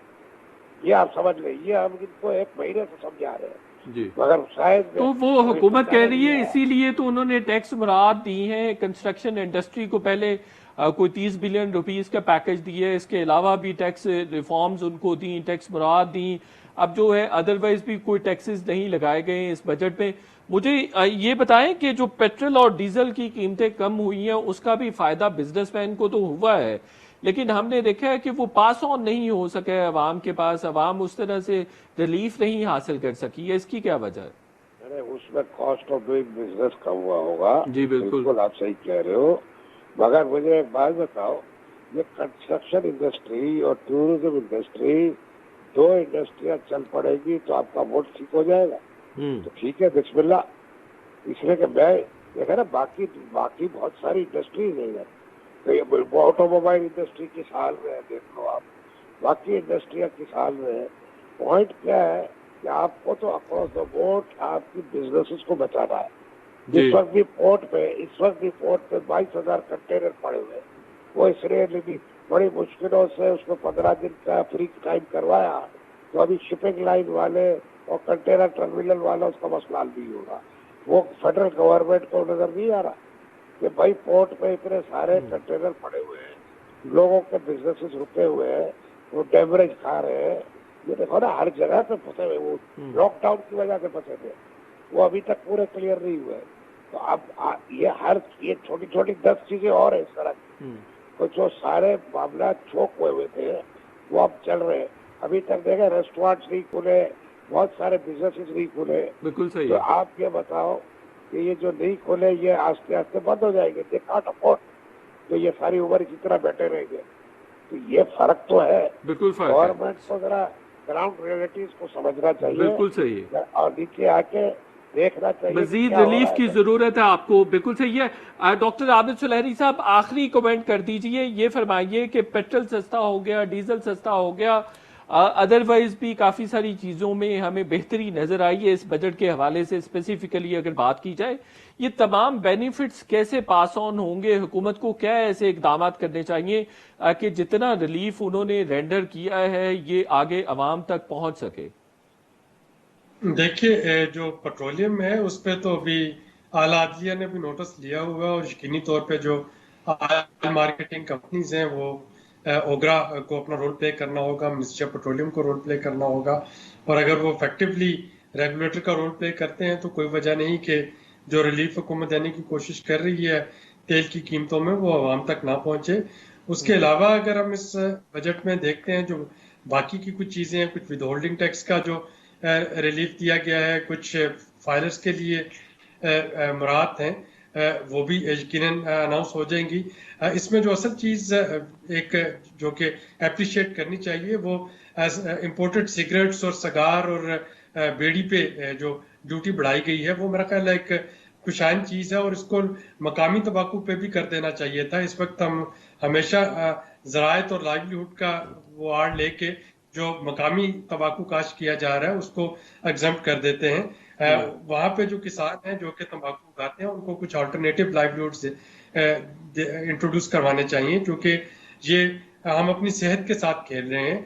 ये आप समझ लें। ये हम इनको 1 महीने से समझा रहे हैं जी। मगर शायद तो वो हुकूमत कह रही है इसीलिए तो उन्होंने टैक्स मुराद दी है कंस्ट्रक्शन इंडस्ट्री को। पहले कोई 30 बिलियन रुपीस का पैकेज दिए, इसके अलावा भी टैक्स रिफॉर्म्स उनको दी, टैक्स मुराद दी। अब जो है अदरवाइज भी कोई टैक्सेस नहीं लगाए गए इस बजट में। मुझे ये बताएं कि जो पेट्रोल और डीजल की कीमतें कम हुई हैं उसका भी फायदा बिजनेसमैन को तो हुआ है, लेकिन हमने देखा है कि वो पास ऑन नहीं हो सके अवाम के पास, अवाम उस तरह से रिलीफ नहीं हासिल कर सकी है। इसकी क्या वजह है? अरे उसमें कॉस्ट ऑफ डूइंग बिजनेस कम हुआ होगा। जी बिल्कुल। आप सही कह रहे हो, मगर मुझे एक बात बताओ, ये कंस्ट्रक्शन इंडस्ट्री और टूरिज्म इंडस्ट्री 2 इंडस्ट्रियां चल पड़ेगी तो आपका वोट ठीक हो जाएगा। तो ठीक है, बिस्मिल्लाह। इसलिए कि मैं देखा ना बाकी बहुत सारी इंडस्ट्रीज है इधर। तो ये ऑटोमोबाइल इंडस्ट्री किस हाल में है देख लो आप, बाकी इंडस्ट्रियल की साल में है। पॉइंट क्या है कि आपको तो अक्रॉस द बोर्ड आपकी बिजनेसेस को बचाना है। इस वक्त भी पोर्ट पे 22,000 कंटेनर पड़े हुए हैं। वो इसलिए भी बड़ी मुश्किलों से उसको 15 दिन का फ्री टाइम करवाया, तो अभी शिपिंग लाइन वाले और कंटेनर टर्मिनल वाला उसका मसला हल नहीं होगा। वो फेडरल गवर्नमेंट को नजर नहीं आ रहा कि भाई पोर्ट पे इतने सारे कंटेनर पड़े हुए हैं, लोगों के बिजनेसेस रुके हुए हैं, वो डैमेज खा रहे हैं। ये देखो ना, हर जगह पे फंसे हुए, वो लॉकडाउन की वजह से फंसे थे, वो अभी तक पूरे क्लियर नहीं हुए। तो अब ये छोटी छोटी 10 चीजें और है इस तरह की, तो जो सारे मामला चौक हुए थे वो अब चल रहे हैं। अभी तक देखे रेस्टोरेंट नहीं खुले, बहुत सारे बिजनेसेस नहीं खुले। बिल्कुल सही। तो आप ये बताओ कि ये जो नहीं खुले ये आस्ते आस्ते बंद हो जाएंगे, दे कांट अफोर्ड, तो ये सारी उम्र इसी तरह बैठे रहेंगे। तो ये फर्क तो है। बिल्कुल फर्क है। गवर्नमेंट को जरा ग्राउंड रियलिटीज को समझना चाहिए। बिल्कुल सही है। और नीचे आके देखना चाहिए। मजीद रिलीफ की जरूरत है आपको। बिल्कुल सही है। डॉक्टर आबिद सुलहरी साहब, आखिरी कमेंट कर दीजिए, ये फरमाइए कि पेट्रोल सस्ता हो गया, डीजल सस्ता हो गया, अदरवाइज भी काफी सारी चीजों में हमें बेहतरी नजर आई है इस बजट के हवाले से। स्पेसिफिकली अगर बात की जाए, ये तमाम बेनिफिट्स कैसे पास ऑन होंगे? हुकूमत को क्या ऐसे इकदाम करने चाहिए कि जितना रिलीफ उन्होंने रेंडर किया है ये आगे अवाम तक पहुंच सके? देखिए, जो पेट्रोलियम है उस पर तो अभी आला अदलिया ने भी नोटिस लिया हुआ, और यकीनी तौर पे जो ऑयल मार्केटिंग कंपनीज हैं वो ओगरा को अपना रोल प्ले करना होगा, मिनिस्ट्री ऑफ पेट्रोलियम को रोल प्ले करना होगा। और अगर वो इफेक्टिवली रेगुलेटर का रोल प्ले करते हैं तो कोई वजह नहीं कि जो रिलीफ हुकूमत देने की कोशिश कर रही है तेल की कीमतों में वो आवाम तक ना पहुंचे। उसके अलावा अगर हम इस बजट में देखते हैं जो बाकी की कुछ चीजें हैं, कुछ विद होल्डिंग टैक्स का जो रिलीफ दिया गया है, कुछ फाइलर्स के लिए मुराद हैं, वो भी यकीनन अनाउंस हो जाएंगी। इसमें जो असल चीज एक जो कि अप्रिशिएट करनी चाहिए वो इंपोर्टेड सिगरेट्स और सगार और बेड़ी पे जो ड्यूटी बढ़ाई गई है वो मेरा ख्याल है एक खुशाइन चीज है, और इसको मकामी तंबाकू पे भी कर देना चाहिए था। इस वक्त हम हमेशा ज़रायत और लाइवलीहुड का वो आड़ लेके जो मकामी तंबाकू काश्त किया जा रहा है उसको एग्जम्प्ट कर देते हैं। वहां पे जो किसान हैं जो कि तंबाकू उगाते हैं उनको कुछ अल्टरनेटिव लाइवलीहुड से इंट्रोड्यूस करवाने चाहिए, क्योंकि ये हम अपनी सेहत के साथ खेल रहे हैं।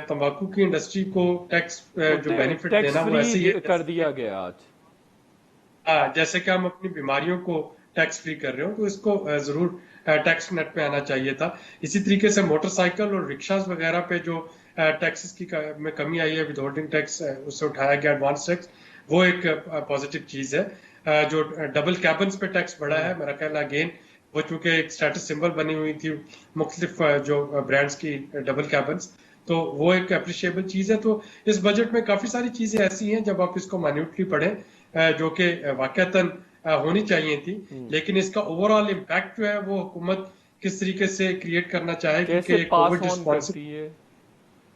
तंबाकू की इंडस्ट्री को टैक्स जो बेनिफिट देना वो ऐसे ही कर दिया गया आज। जैसे कि हम अपनी बीमारियों को टैक्स फ्री कर रहे हो, तो इसको जरूर टैक्स नेट पे आना चाहिए था। इसी तरीके से मोटरसाइकिल और रिक्शास वगैरह पे जो टैक्सेस की में कमी आई है, विद होल्डिंग टैक्स उससे उठाया गया एडवांस टैक्स, वो एक पॉजिटिव चीज है। जो डबल कैबन्स पे टैक्स बढ़ा है, मेरा ख्याल अगेन वो चूंकि एक स्टेटस सिंबल बनी हुई थी मुख्तलिफ जो ब्रांड्स की डबल कैबन्स, तो वो एक अप्रिशिएबल चीज है। तो इस बजट में काफी सारी चीजें ऐसी हैं जब आप इसको माइन्यूटली पढ़ें जो कि वाकईतन होनी चाहिए थी, लेकिन इसका ओवरऑल इम्पैक्ट जो है वो हुकूमत किस तरीके से क्रिएट करना चाहेगी कि covid response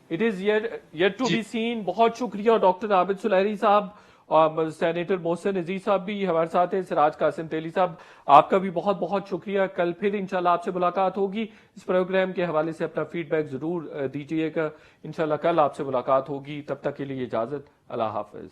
it is yet to be seen. बहुत शुक्रिया डॉक्टर आबिद सुलहरी साहब, और सेनेटर मोहसिन अजीज साहब भी हमारे साथ हैं, सिराज कासिम तेली साहब आपका भी बहुत बहुत शुक्रिया। कल फिर इंशाल्लाह आपसे मुलाकात होगी। इस प्रोग्राम के हवाले से अपना फीडबैक जरूर दीजिएगा। इंशाल्लाह कल आपसे मुलाकात होगी। तब तक के लिए इजाजत, अल्लाह हाफिज।